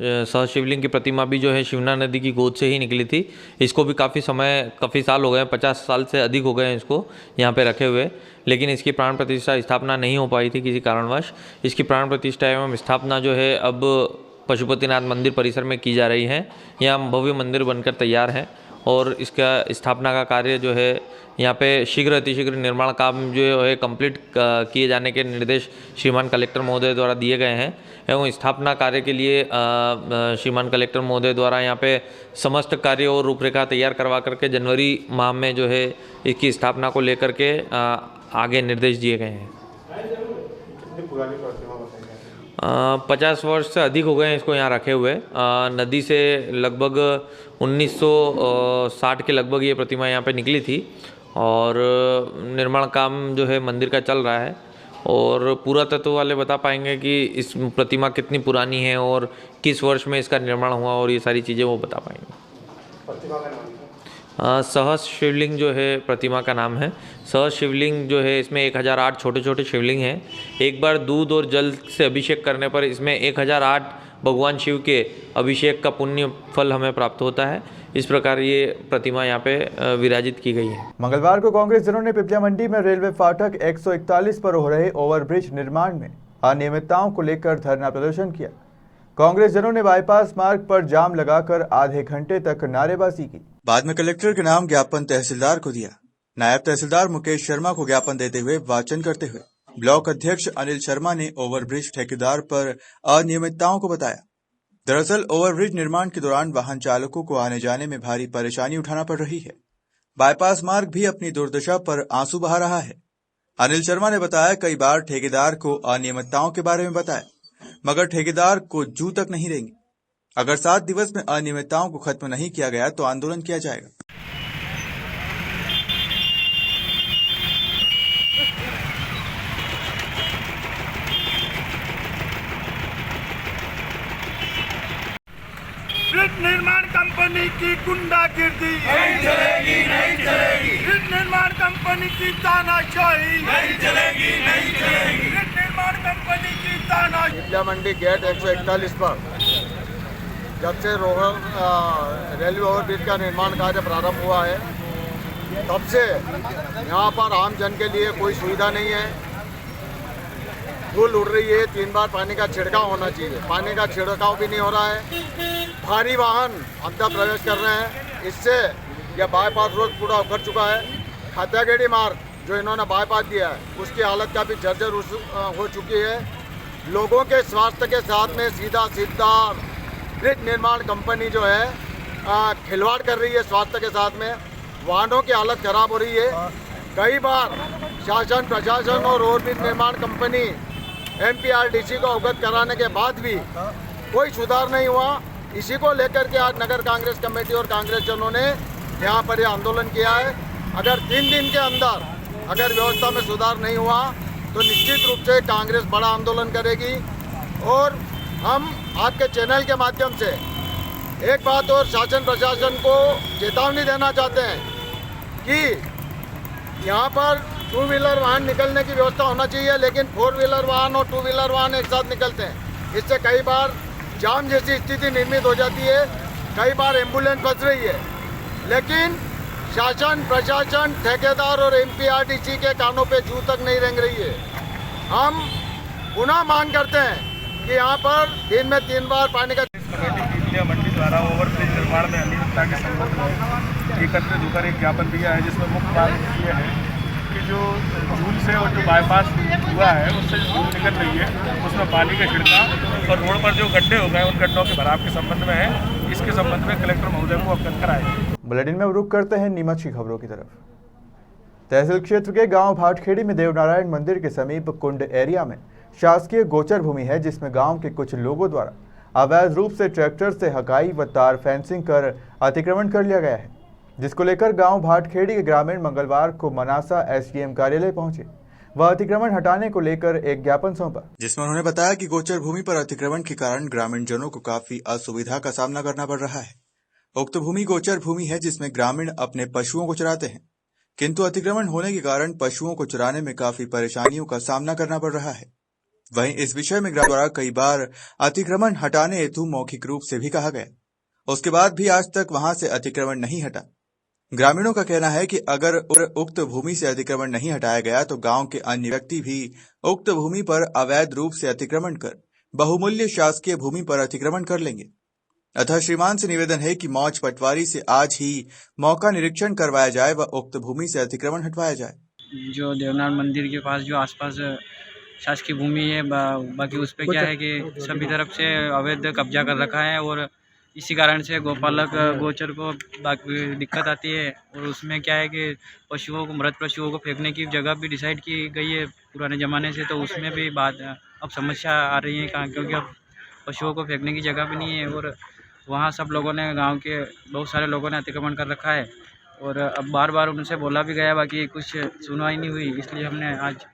Speaker 17: सहज शिवलिंग की प्रतिमा भी जो है शिवना नदी की गोद से ही निकली थी। इसको भी काफ़ी साल हो गए, 50 साल से अधिक हो गए हैं इसको यहाँ पे रखे हुए, लेकिन इसकी प्राण प्रतिष्ठा स्थापना नहीं हो पाई थी किसी कारणवश। इसकी प्राण प्रतिष्ठा एवं स्थापना जो है अब पशुपतिनाथ मंदिर परिसर में की जा रही है। यहाँ भव्य मंदिर बनकर तैयार है और इसका स्थापना का कार्य जो है यहाँ पे शीघ्र अतिशीघ्र निर्माण काम जो है कंप्लीट किए जाने के निर्देश श्रीमान कलेक्टर महोदय द्वारा दिए गए हैं एवं स्थापना कार्य के लिए श्रीमान कलेक्टर महोदय द्वारा यहाँ पे समस्त कार्य और रूपरेखा तैयार करवा करके जनवरी माह में जो है इसकी स्थापना को लेकर के आगे निर्देश दिए गए हैं। 50 वर्ष से अधिक हो गए हैं इसको यहाँ रखे हुए। नदी से लगभग 1960 के लगभग ये प्रतिमा यहाँ पे निकली थी और निर्माण काम जो है मंदिर का चल रहा है और पुरातत्व वाले बता पाएंगे कि इस प्रतिमा कितनी पुरानी है और किस वर्ष में इसका निर्माण हुआ और ये सारी चीज़ें वो बता पाएंगे। सहस शिवलिंग जो है प्रतिमा का नाम है। सहस शिवलिंग जो है इसमें 1008 छोटे छोटे शिवलिंग हैं। एक बार दूध और जल से अभिषेक करने पर इसमें 1008 भगवान शिव के अभिषेक का पुण्य फल हमें प्राप्त होता है। इस प्रकार ये प्रतिमा यहाँ पे विराजित की गई है।
Speaker 1: मंगलवार को कांग्रेस जनों ने पिपलिया मंडी में रेलवे फाटक 141 पर हो रहे ओवरब्रिज निर्माण में अनियमितताओं को लेकर धरना प्रदर्शन किया। कांग्रेस जनों ने बाईपास मार्ग पर जाम लगाकर आधे घंटे तक नारेबाजी की।
Speaker 2: बाद में कलेक्टर के नाम ज्ञापन तहसीलदार को दिया। नायब तहसीलदार मुकेश शर्मा को ज्ञापन देते हुए वाचन करते हुए ब्लॉक अध्यक्ष अनिल शर्मा ने ओवरब्रिज ठेकेदार पर अनियमितताओं को बताया। दरअसल ओवरब्रिज निर्माण के दौरान वाहन चालकों को आने जाने में भारी परेशानी उठाना पड़ रही है। बाईपास मार्ग भी अपनी दुर्दशा पर आंसू बहा रहा है। अनिल शर्मा ने बताया कई बार ठेकेदार को अनियमितताओं के बारे में बताया मगर ठेकेदार को जू तक नहीं देंगे। अगर 7 दिवस में अनियमितताओं को खत्म नहीं किया गया तो आंदोलन किया जाएगा।
Speaker 4: ब्रिज निर्माण कंपनी की गुंडागिर्दी नहीं चलेगी, नहीं चलेगी। ब्रिज निर्माण कंपनी की तानाशाही नहीं चलेगी, नहीं चलेगी। ब्रिज निर्माण कंपनी की तानाशाही।
Speaker 5: पिपलिया मंडी गेट 141 पर जब से रेलवे ओवरब्रिज का निर्माण कार्य प्रारंभ हुआ है तब से यहाँ पर आम जन के लिए कोई सुविधा नहीं है। धूल उड़ रही है, 3 बार पानी का छिड़काव होना चाहिए, पानी का छिड़काव भी नहीं हो रहा है। भारी वाहन अंदर प्रवेश कर रहे हैं। इससे यह बाईपास रोड पूरा उखड़ चुका है। हत्यागेड़ी मार्ग जो इन्होंने बाईपास दिया है उसकी हालत काफ़ी जर्जर हो चुकी है। लोगों के स्वास्थ्य के साथ में सीधा ब्रिज निर्माण कंपनी जो है खिलवाड़ कर रही है स्वास्थ्य के साथ में। वाहनों की हालत खराब हो रही है। कई बार शासन प्रशासन और ओवरब्रिज निर्माण कंपनी MPRDC को अवगत कराने के बाद भी कोई सुधार नहीं हुआ। इसी को लेकर के आज नगर कांग्रेस कमेटी और कांग्रेस जनों ने यहाँ पर यह आंदोलन किया है। अगर 3 दिन के अंदर अगर व्यवस्था में सुधार नहीं हुआ तो निश्चित रूप से कांग्रेस बड़ा आंदोलन करेगी। और हम आपके चैनल के माध्यम से एक बात और शासन प्रशासन को चेतावनी देना चाहते हैं कि यहाँ पर 2 व्हीलर वाहन निकलने की व्यवस्था होना चाहिए, लेकिन 4 व्हीलर वाहन और 2 व्हीलर वाहन एक साथ निकलते हैं। इससे कई बार जाम जैसी स्थिति निर्मित हो जाती है। कई बार एम्बुलेंस फंस रही है, लेकिन शासन प्रशासन ठेकेदार और MPRDC के कानों पे जू तक नहीं रेंग रही है। हम पुनः मांग करते हैं कि यहाँ पर दिन में 3 बार पानी का
Speaker 18: पिपलिया मंडी द्वारा ओवरब्रिज निर्माण में अनियमितता के संबंध में एकत्रित होकर एक ज्ञापन दिया है, जिसमें मुख्य बात ये है कि जो झूल से और जो बाईपास हुआ है उससे जो धूल निकल रही है उसमें पानी का छिड़काव और रोड पर जो गड्ढे हो गए उन गड्ढों के भराव के संबंध में है। इसके संबंध में कलेक्टर महोदय को अवगत कराएंगे।
Speaker 1: बुलेटिन में रुक करते हैं नीमच की खबरों की तरफ। तहसील क्षेत्र के गांव भाटखेड़ी में देवनारायण मंदिर के समीप कुंड एरिया में शासकीय गोचर भूमि है, जिसमें गांव के कुछ लोगों द्वारा अवैध रूप से ट्रैक्टर से हकाई व तार फेंसिंग कर अतिक्रमण कर लिया गया है, जिसको लेकर गांव भाटखेड़ी के ग्रामीण मंगलवार को मनासा SDM कार्यालय पहुंचे। वह अतिक्रमण हटाने को लेकर एक ज्ञापन सौंपा,
Speaker 2: जिसमें उन्होंने बताया कि गोचर भूमि पर अतिक्रमण के कारण ग्रामीण जनों को काफी असुविधा का सामना करना पड़ रहा है। उक्त भूमि गोचर भूमि है जिसमें ग्रामीण अपने पशुओं को चराते हैं, किंतु अतिक्रमण होने के कारण पशुओं को चराने में काफी परेशानियों का सामना करना पड़ रहा है। वहीं इस विषय में ग्रामीण द्वारा कई बार अतिक्रमण हटाने हेतु मौखिक रूप से भी कहा गया, उसके बाद भी आज तक वहां से अतिक्रमण नहीं हटा। ग्रामीणों का कहना है कि अगर उक्त भूमि से अतिक्रमण नहीं हटाया गया तो गांव के अन्य व्यक्ति भी उक्त भूमि पर अवैध रूप से अतिक्रमण कर बहुमूल्य शासकीय भूमि पर अतिक्रमण कर लेंगे। अतः श्रीमान से निवेदन है कि मौज पटवारी से आज ही मौका निरीक्षण करवाया जाए व उक्त भूमि से अतिक्रमण हटवाया जाए।
Speaker 19: जो देवनाथ मंदिर के पास जो आसपास शासकीय भूमि है, बाकी उस पे क्या है कि सभी तरफ से अवैध कब्जा कर रखा है और इसी कारण से गोपालक गोचर को बाकी दिक्कत आती है। और उसमें क्या है कि पशुओं को, मृत पशुओं को फेंकने की जगह भी डिसाइड की गई है पुराने ज़माने से, तो उसमें भी बात अब समस्या आ रही है कहाँ, क्योंकि अब पशुओं को फेंकने की जगह भी नहीं है और वहाँ सब लोगों ने, गांव के बहुत सारे लोगों ने अतिक्रमण कर रखा है और अब बार बार उनसे बोला भी गया, बाकी कुछ सुनवाई नहीं हुई। इसलिए हमने आज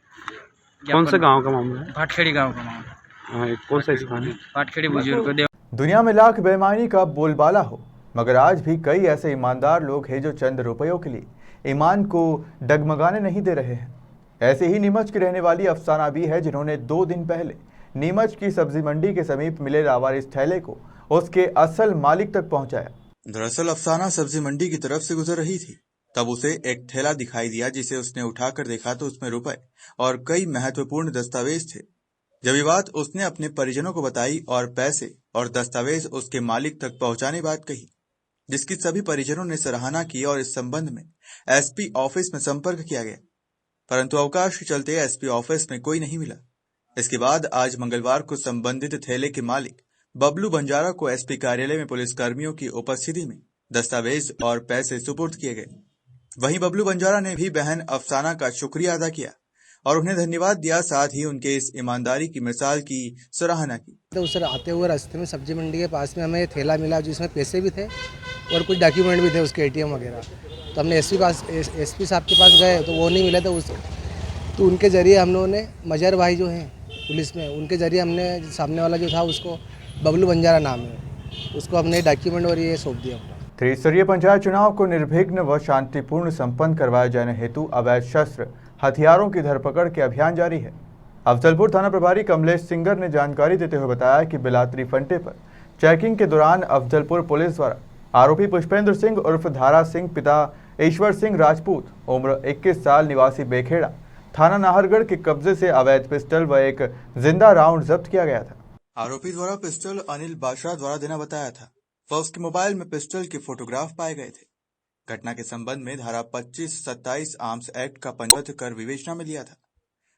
Speaker 18: कौन से गांव का मामला है?
Speaker 19: भाटखेड़ी गांव का मामला।
Speaker 18: कौन सा स्थान है?
Speaker 19: भाटखेड़ी बुजुर्ग।
Speaker 1: दुनिया में लाख बेईमानी का बोलबाला हो, मगर आज भी कई ऐसे ईमानदार लोग हैं जो चंद रुपयों के लिए ईमान को डगमगाने नहीं दे रहे हैं। ऐसे ही नीमच की रहने वाली अफसाना भी है, जिन्होंने 2 दिन पहले नीमच की सब्जी मंडी के समीप मिले लावारिस थैले को उसके असल मालिक तक पहुंचाया।
Speaker 2: दरअसल अफसाना सब्जी मंडी की तरफ से गुजर रही थी, तब उसे एक थैला दिखाई दिया, जिसे उसने उठाकर देखा तो उसमें रुपए और कई महत्वपूर्ण दस्तावेज थे। जब ये बात उसने अपने परिजनों को बताई और पैसे और दस्तावेज उसके मालिक तक पहुंचाने बात कही, जिसकी सभी परिजनों ने सराहना की और इस संबंध में एसपी ऑफिस में संपर्क किया गया, परंतु अवकाश के चलते एसपी ऑफिस में कोई नहीं मिला। इसके बाद आज मंगलवार को संबंधित थैले के मालिक बबलू बंजारा को एसपी कार्यालय में पुलिस कर्मियों की उपस्थिति में दस्तावेज और पैसे सुपुर्द किए गए। वहीं बबलू बंजारा ने भी बहन अफसाना का शुक्रिया अदा किया और उन्हें धन्यवाद दिया, साथ ही उनके इस ईमानदारी की मिसाल की सराहना की।
Speaker 20: तो उस आते हुए रास्ते में सब्जी मंडी के पास में हमें थैला मिला, जिसमें पैसे भी थे और कुछ डॉक्यूमेंट भी थे, उसके एटीएम वगैरह। तो हमने एसपी साहब के पास गए तो वो नहीं मिले, तो उनके ज़रिए हम लोगों ने मजहर भाई जो हैं पुलिस में, उनके ज़रिए हमने सामने वाला जो था उसको, बबलू बंजारा नाम है, उसको हमने डॉक्यूमेंट और ये सौंप दिया।
Speaker 1: त्रिस्तरीय पंचायत चुनाव को निर्विघ्न व शांतिपूर्ण संपन्न करवाए जाने हेतु अवैध शस्त्र हथियारों की धरपकड़ के अभियान जारी है। अफजलपुर थाना प्रभारी कमलेश सिंगर ने जानकारी देते हुए बताया कि बिलात्री फंटे पर चेकिंग के दौरान अफजलपुर पुलिस द्वारा आरोपी पुष्पेंद्र सिंह उर्फ धारा सिंह पिता ईश्वर सिंह राजपूत उम्र 21 साल निवासी बेखेड़ा थाना नाहरगढ़ के कब्जे से अवैध पिस्टल व एक जिंदा राउंड जब्त किया गया था।
Speaker 2: आरोपी द्वारा पिस्टल अनिल बाशरा द्वारा देना बताया था व उसके मोबाइल में पिस्टल के फोटोग्राफ पाए गए थे। घटना के संबंध में धारा 25-27 आर्म्स एक्ट का पंजीबद्ध कर विवेचना में लिया था।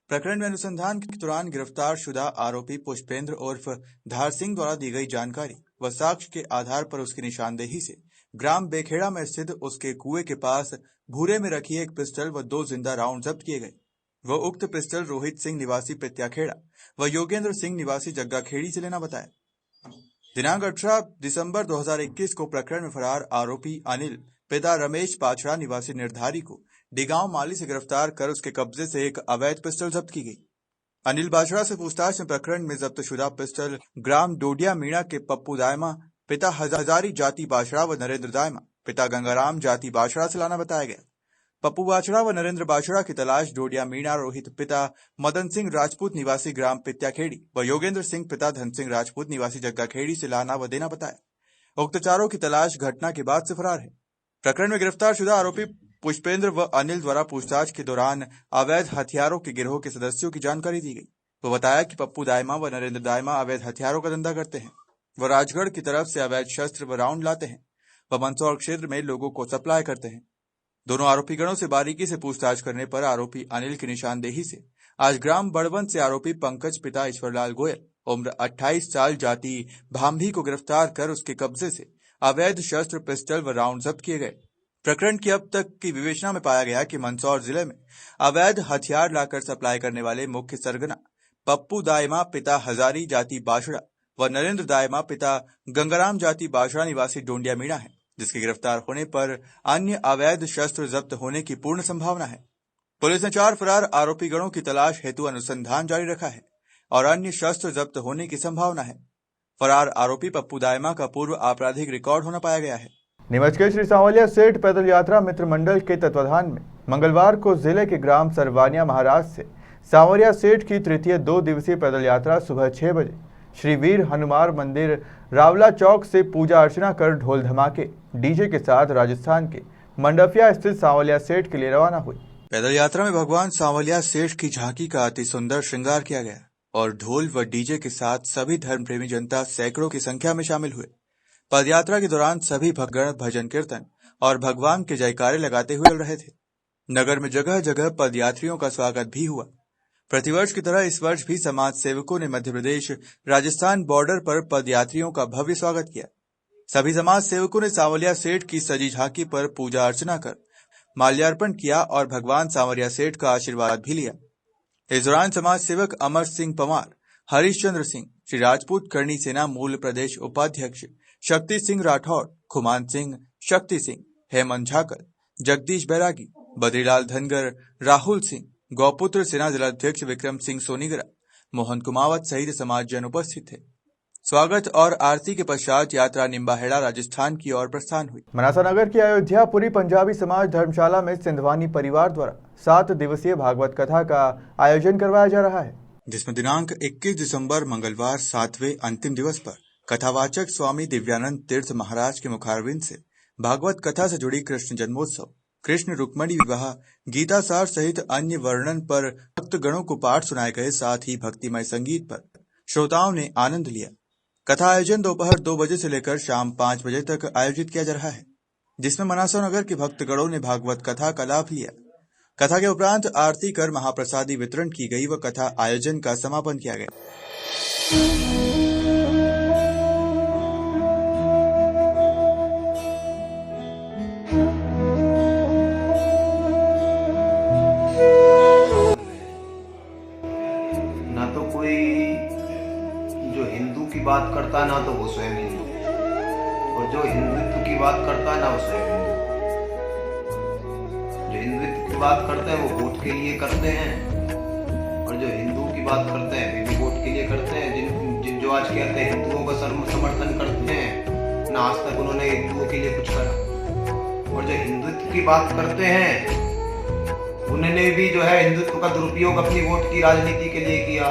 Speaker 2: प्रकरण में अनुसंधान के दौरान गिरफ्तार शुदा आरोपी पुष्पेंद्र उर्फ धार सिंह द्वारा दी गई जानकारी व साक्ष्य के आधार पर उसकी निशानदेही से ग्राम बेखेड़ा में स्थित उसके कुएं के पास भूरे में रखी एक पिस्टल व 2 जिंदा राउंड जब्त किए गए। वह उक्त पिस्टल रोहित सिंह निवासी पित्याखेड़ा व योगेंद्र सिंह निवासी जग्गाखेड़ी से लेना बताया। दिनांक 18 दिसंबर 2021 को प्रकरण में फरार आरोपी अनिल पिता रमेश पाछड़ा निवासी निर्धारी को डिगांव माली से गिरफ्तार कर उसके कब्जे से एक अवैध पिस्टल जब्त की गई। अनिल बाछड़ा से पूछताछ में प्रकरण में जब्तशुदा पिस्टल ग्राम डोडिया मीणा के पप्पू दायमा पिता हजारी जाति बाछड़ा व नरेंद्र दायमा पिता गंगाराम जाति बाछड़ा से लाना बताया गया। पप्पू बाछड़ा व नरेंद्र बाछड़ा की तलाश डोडिया मीणा रोहित पिता मदन सिंह राजपूत निवासी ग्राम पित्याखेड़ी व योगेंद्र सिंह पिता धन सिंह राजपूत निवासी जग्गाखेड़ी से लाना व देना बताया। उक्त चारों की तलाश घटना के बाद से फरार है। प्रकरण में गिरफ्तार शुदा आरोपी पुष्पेंद्र व अनिल द्वारा पूछताछ के दौरान अवैध हथियारों के गिरोह के सदस्यों की जानकारी दी गई। वो बताया कि पप्पू दायमा व नरेंद्र दायमा अवैध हथियारों का धंधा करते हैं। वो राजगढ़ की तरफ से अवैध शस्त्र व राउंड लाते हैं व मंदसौर क्षेत्र में लोगों को सप्लाई करते हैं। दोनों आरोपी गणों से बारीकी से पूछताछ करने पर आरोपी अनिल की निशानदेही से आज ग्राम बड़वन से आरोपी पंकज पिता ईश्वरलाल गोयल उम्र 28 साल जाति भांभी को गिरफ्तार कर उसके कब्जे से अवैध शस्त्र पिस्टल व राउंड जब्त किए गए। प्रकरण की अब तक की विवेचना में पाया गया कि मंदसौर जिले में अवैध हथियार लाकर सप्लाई करने वाले मुख्य सरगना पप्पू दायमा पिता हजारी जाति बाछड़ा व नरेंद्र दायमा पिता गंगाराम जाति बाछड़ा निवासी डोंडिया मीणा है, जिसके गिरफ्तार होने पर अन्य अवैध शस्त्र जब्त होने की पूर्ण संभावना है। पुलिस ने 4 फरार आरोपी गणों की तलाश हेतु अनुसंधान जारी रखा है और अन्य शस्त्र जब्त होने की संभावना है। फरार आरोपी पप्पू दायमा का पूर्व आपराधिक रिकॉर्ड होना पाया गया है।
Speaker 1: नीमच के श्री सांवलिया सेठ पैदल यात्रा मित्र मंडल के तत्वाधान में मंगलवार को जिले के ग्राम सरवानिया महाराज से सांवलिया सेठ की तृतीय 2 दिवसीय पैदल यात्रा सुबह 6 बजे श्री वीर हनुमान मंदिर रावला चौक से पूजा अर्चना कर ढोल धमाके डीजे के साथ राजस्थान के मंडफिया स्थित सांवलिया सेठ के लिए रवाना हुई।
Speaker 2: पैदल यात्रा में भगवान सांवलिया सेठ की झांकी का अति सुंदर श्रृंगार किया गया और ढोल व डीजे के साथ सभी धर्म प्रेमी जनता सैकड़ों की संख्या में शामिल हुए। पदयात्रा के दौरान सभी भक्तगण भजन कीर्तन और भगवान के जयकारे लगाते हुए चल रहे थे। नगर में जगह जगह पदयात्रियों का स्वागत भी हुआ। प्रतिवर्ष की तरह इस वर्ष भी समाज सेवकों ने मध्य प्रदेश राजस्थान बॉर्डर पर पदयात्रियों का भव्य स्वागत किया। सभी समाज सेवकों ने सांवलिया सेठ की सजी झांकी पर पूजा अर्चना कर माल्यार्पण किया और भगवान सांवरिया सेठ का आशीर्वाद भी लिया। इस दौरान समाज सेवक अमर सिंह पंवार, हरीशचंद्र सिंह, श्री राजपूत करणी सेना मूल प्रदेश उपाध्यक्ष शक्ति सिंह राठौड़, खुमान सिंह, शक्ति सिंह, हेमंत झाकर, जगदीश बैरागी, बद्रीलाल धनगर, राहुल सिंह, गौपुत्र सेना जिलाध्यक्ष विक्रम सिंह सोनीगरा, मोहन कुमावत सहित समाजजन उपस्थित थे। स्वागत और आरती के पश्चात यात्रा निम्बाहेड़ा राजस्थान की ओर प्रस्थान हुई।
Speaker 1: मनासा नगर की अयोध्यापुरी पंजाबी समाज धर्मशाला में सिंधवानी परिवार द्वारा 7 दिवसीय भागवत कथा का आयोजन करवाया जा रहा है,
Speaker 2: जिसमें दिनांक 21 दिसंबर मंगलवार 7वें अंतिम दिवस पर कथावाचक स्वामी दिव्यानंद तीर्थ महाराज के मुखारविंद से भागवत कथा से जुड़ी कृष्ण जन्मोत्सव, कृष्ण रुक्मणी विवाह, गीता सार सहित अन्य वर्णन पर भक्तगणों को पाठ सुनाए गए। साथ ही भक्तिमय संगीत पर श्रोताओं ने आनंद लिया। कथा आयोजन दोपहर 2 बजे से लेकर शाम 5 बजे तक आयोजित किया जा रहा है, जिसमें मनासा नगर के भक्तगणों ने भागवत कथा का लाभ लिया। कथा के उपरांत आरती कर महाप्रसादी वितरण की गई व कथा आयोजन का समापन किया गया।
Speaker 21: ना तो कोई जो हिंदू की बात करता है ना तो वो स्वयं हिंदू, और जो हिंदुत्व की बात करता है ना वो स्वयं हिंदू। जो हिंदुत्व की बात करते हैं वो वोट के लिए करते हैं, और जो हिंदू की बात करते हैं वे भी वोट के लिए करते हैं। जिन जो आज कहते हैं हिंदुओं का समर्थन करते हैं, ना आज तक उन्होंने हिंदुओं के लिए कुछ करा। और जो हिंदुत्व की बात करते हैं उन्होंने भी जो है हिंदुत्व का दुरुपयोग अपनी वोट की राजनीति के लिए किया,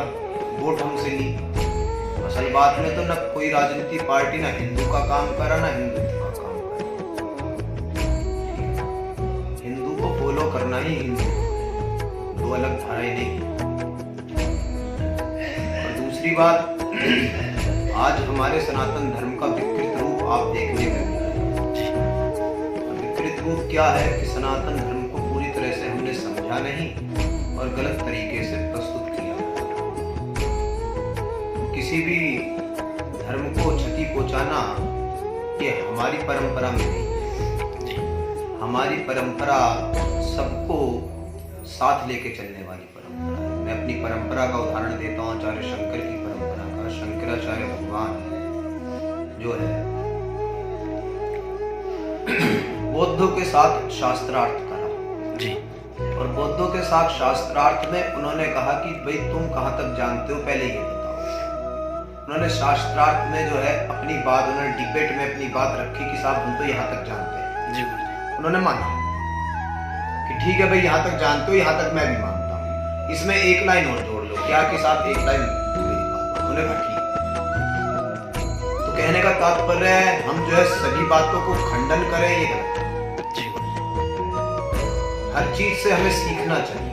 Speaker 21: वोट हमसे ली। असल बात में तो न कोई राजनीतिक पार्टी ना हिंदू का काम करा ना हिंदुत्व का काम करा। हिंदू को फॉलो करना ही हिंदू, दो अलग धाराएं नहीं। और दूसरी बात, आज हमारे सनातन धर्म का विकृत रूप आप देखने में मिल रहा है। विकृत रूप क्या है कि सनातन धर्म को पूरी तरह से हमने समझा नहीं और गलत तरीके से प्रस्तुत किया। किसी भी धर्म को क्षति पहुंचाना ये हमारी परंपरा में नहीं है। हमारी परंपरा सबको साथ लेके चलने वाली परंपरा है। मैं अपनी परंपरा का उदाहरण देता हूँ आचार्य शंकर की परंपरा का। शंकराचार्य भगवान जो है बौद्धों के साथ शास्त्रार्थ करा जी, और बौद्धों के साथ शास्त्रार्थ में उन्होंने कहा कि भाई तुम कहाँ तक जानते हो पहले ये बताओ। उन्होंने शास्त्रार्थ में जो है अपनी बात, उन्होंने डिबेट में अपनी बात रखी कि साहब हम तो यहाँ तक जानते हैं जी। उन्होंने माना कि ठीक है भाई यहाँ तक जानते हो, यहाँ तक मैं भी मानता हूँ, इसमें एक लाइन और जोड़ लो। क्या के साथ एक लाइन उन्होंने कहा ठीक। तो कहने का तात्पर्य है हम जो है सभी बातों को खंडन करें ये गलत। हर चीज से हमें सीखना चाहिए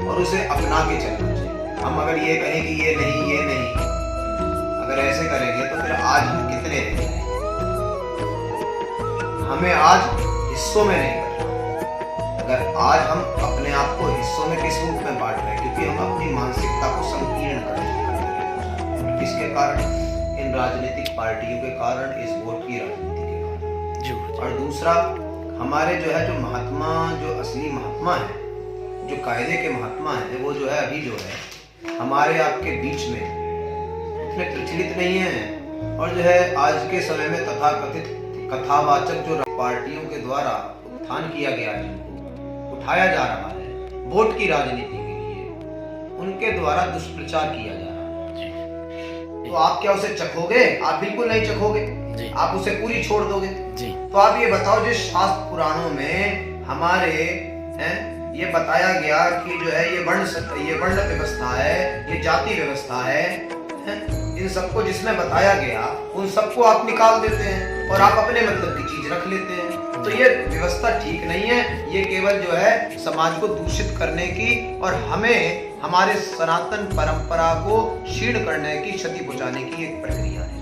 Speaker 21: और उसे अपना के चलना चाहिए। हम अगर ये कहें कि ये नहीं, अगर ऐसे करेंगे तो फिर आज हम कितने रह जाएंगे। हमें आज हिस्सों में नहीं करना। अगर आज हम अपने आप को हिस्सों में किस रूप में बांट रहे हैं, क्योंकि हम अपनी मानसिकता को संकीर्ण कर रहे हैं। किसके कारण? इन राजनीतिक पार्टियों के कारण, इस वोट की राजनीति के कारण। और दूसरा, हमारे जो है जो महात्मा, जो असली महात्मा है, जो कायदे के महात्मा है, वो जो है अभी जो है हमारे आपके बीच में उतने प्रचलित नहीं है। और जो है आज के समय में तथाकथित कथावाचक जो पार्टियों के द्वारा उत्थान किया गया है, उठाया जा रहा है वोट की राजनीति के लिए, उनके द्वारा दुष्प्रचार किया जा रहा है। तो आप क्या उसे चखोगे? आप बिल्कुल नहीं चखोगे, आप उसे पूरी छोड़ दोगे। तो आप ये बताओ, जिस शास्त्र पुराणों में हमारे ये बताया गया कि जो है ये वर्ण व्यवस्था है, ये जाति व्यवस्था है, इन सबको जिसमें बताया गया उन सबको आप निकाल देते हैं और आप अपने मतलब की चीज रख लेते हैं। तो ये व्यवस्था ठीक नहीं है। ये केवल जो है समाज को दूषित करने की और हमें हमारे सनातन परंपरा को क्षीण करने की, क्षति पहुंचाने की एक प्रक्रिया है।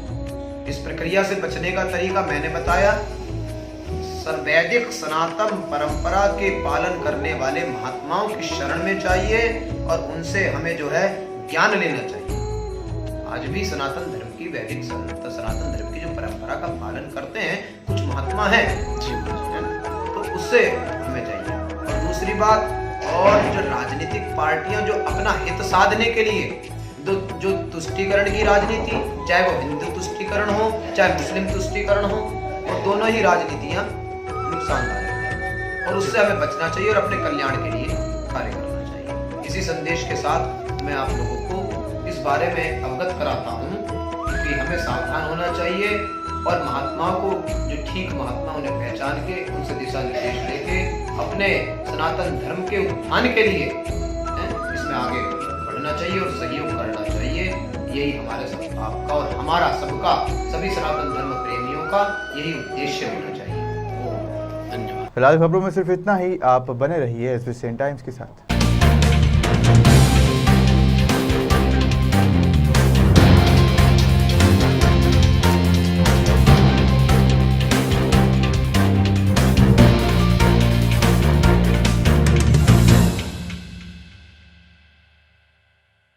Speaker 21: इस प्रक्रिया से बचने का तरीका मैंने बताया। वैदिक सनातन परंपरा के पालन करने वाले महात्माओं की शरण में चाहिए और उनसे हमें जो है ज्ञान लेना चाहिए। आज भी सनातन धर्म की वैदिक सनातन धर्म की जो परंपरा का पालन करते हैं कुछ महात्मा हैं, तो उससे हमें चाहिए। और दूसरी बात, और जो राजनीतिक पार्टियां जो अपना हित साधने के लिए जो तुष्टीकरण की राजनीति, चाहे वो हिंदू तुष्टीकरण हो चाहे मुस्लिम तुष्टीकरण हो, और दोनों ही राजनीतियां नुकसानदायक है और उससे हमें बचना चाहिए और अपने कल्याण के लिए कार्य करना चाहिए। इसी संदेश के साथ मैं आप लोगों को इस बारे में अवगत कराता हूँ कि हमें सावधान होना चाहिए और महात्माओं को, जो ठीक महात्मा उन्हें पहचान के उनसे दिशा निर्देश लेके अपने सनातन धर्म के उत्थान के लिए इसमें आगे बढ़ना चाहिए और सहयोग करना चाहिए। यही हमारे सब, आपका और हमारा सबका, सभी सनातन धर्म प्रेमियों का यही उद्देश्य होना चाहिए।
Speaker 1: फिलहाल खबरों में सिर्फ इतना ही। आप बने रहिए SBCN टाइम्स के साथ।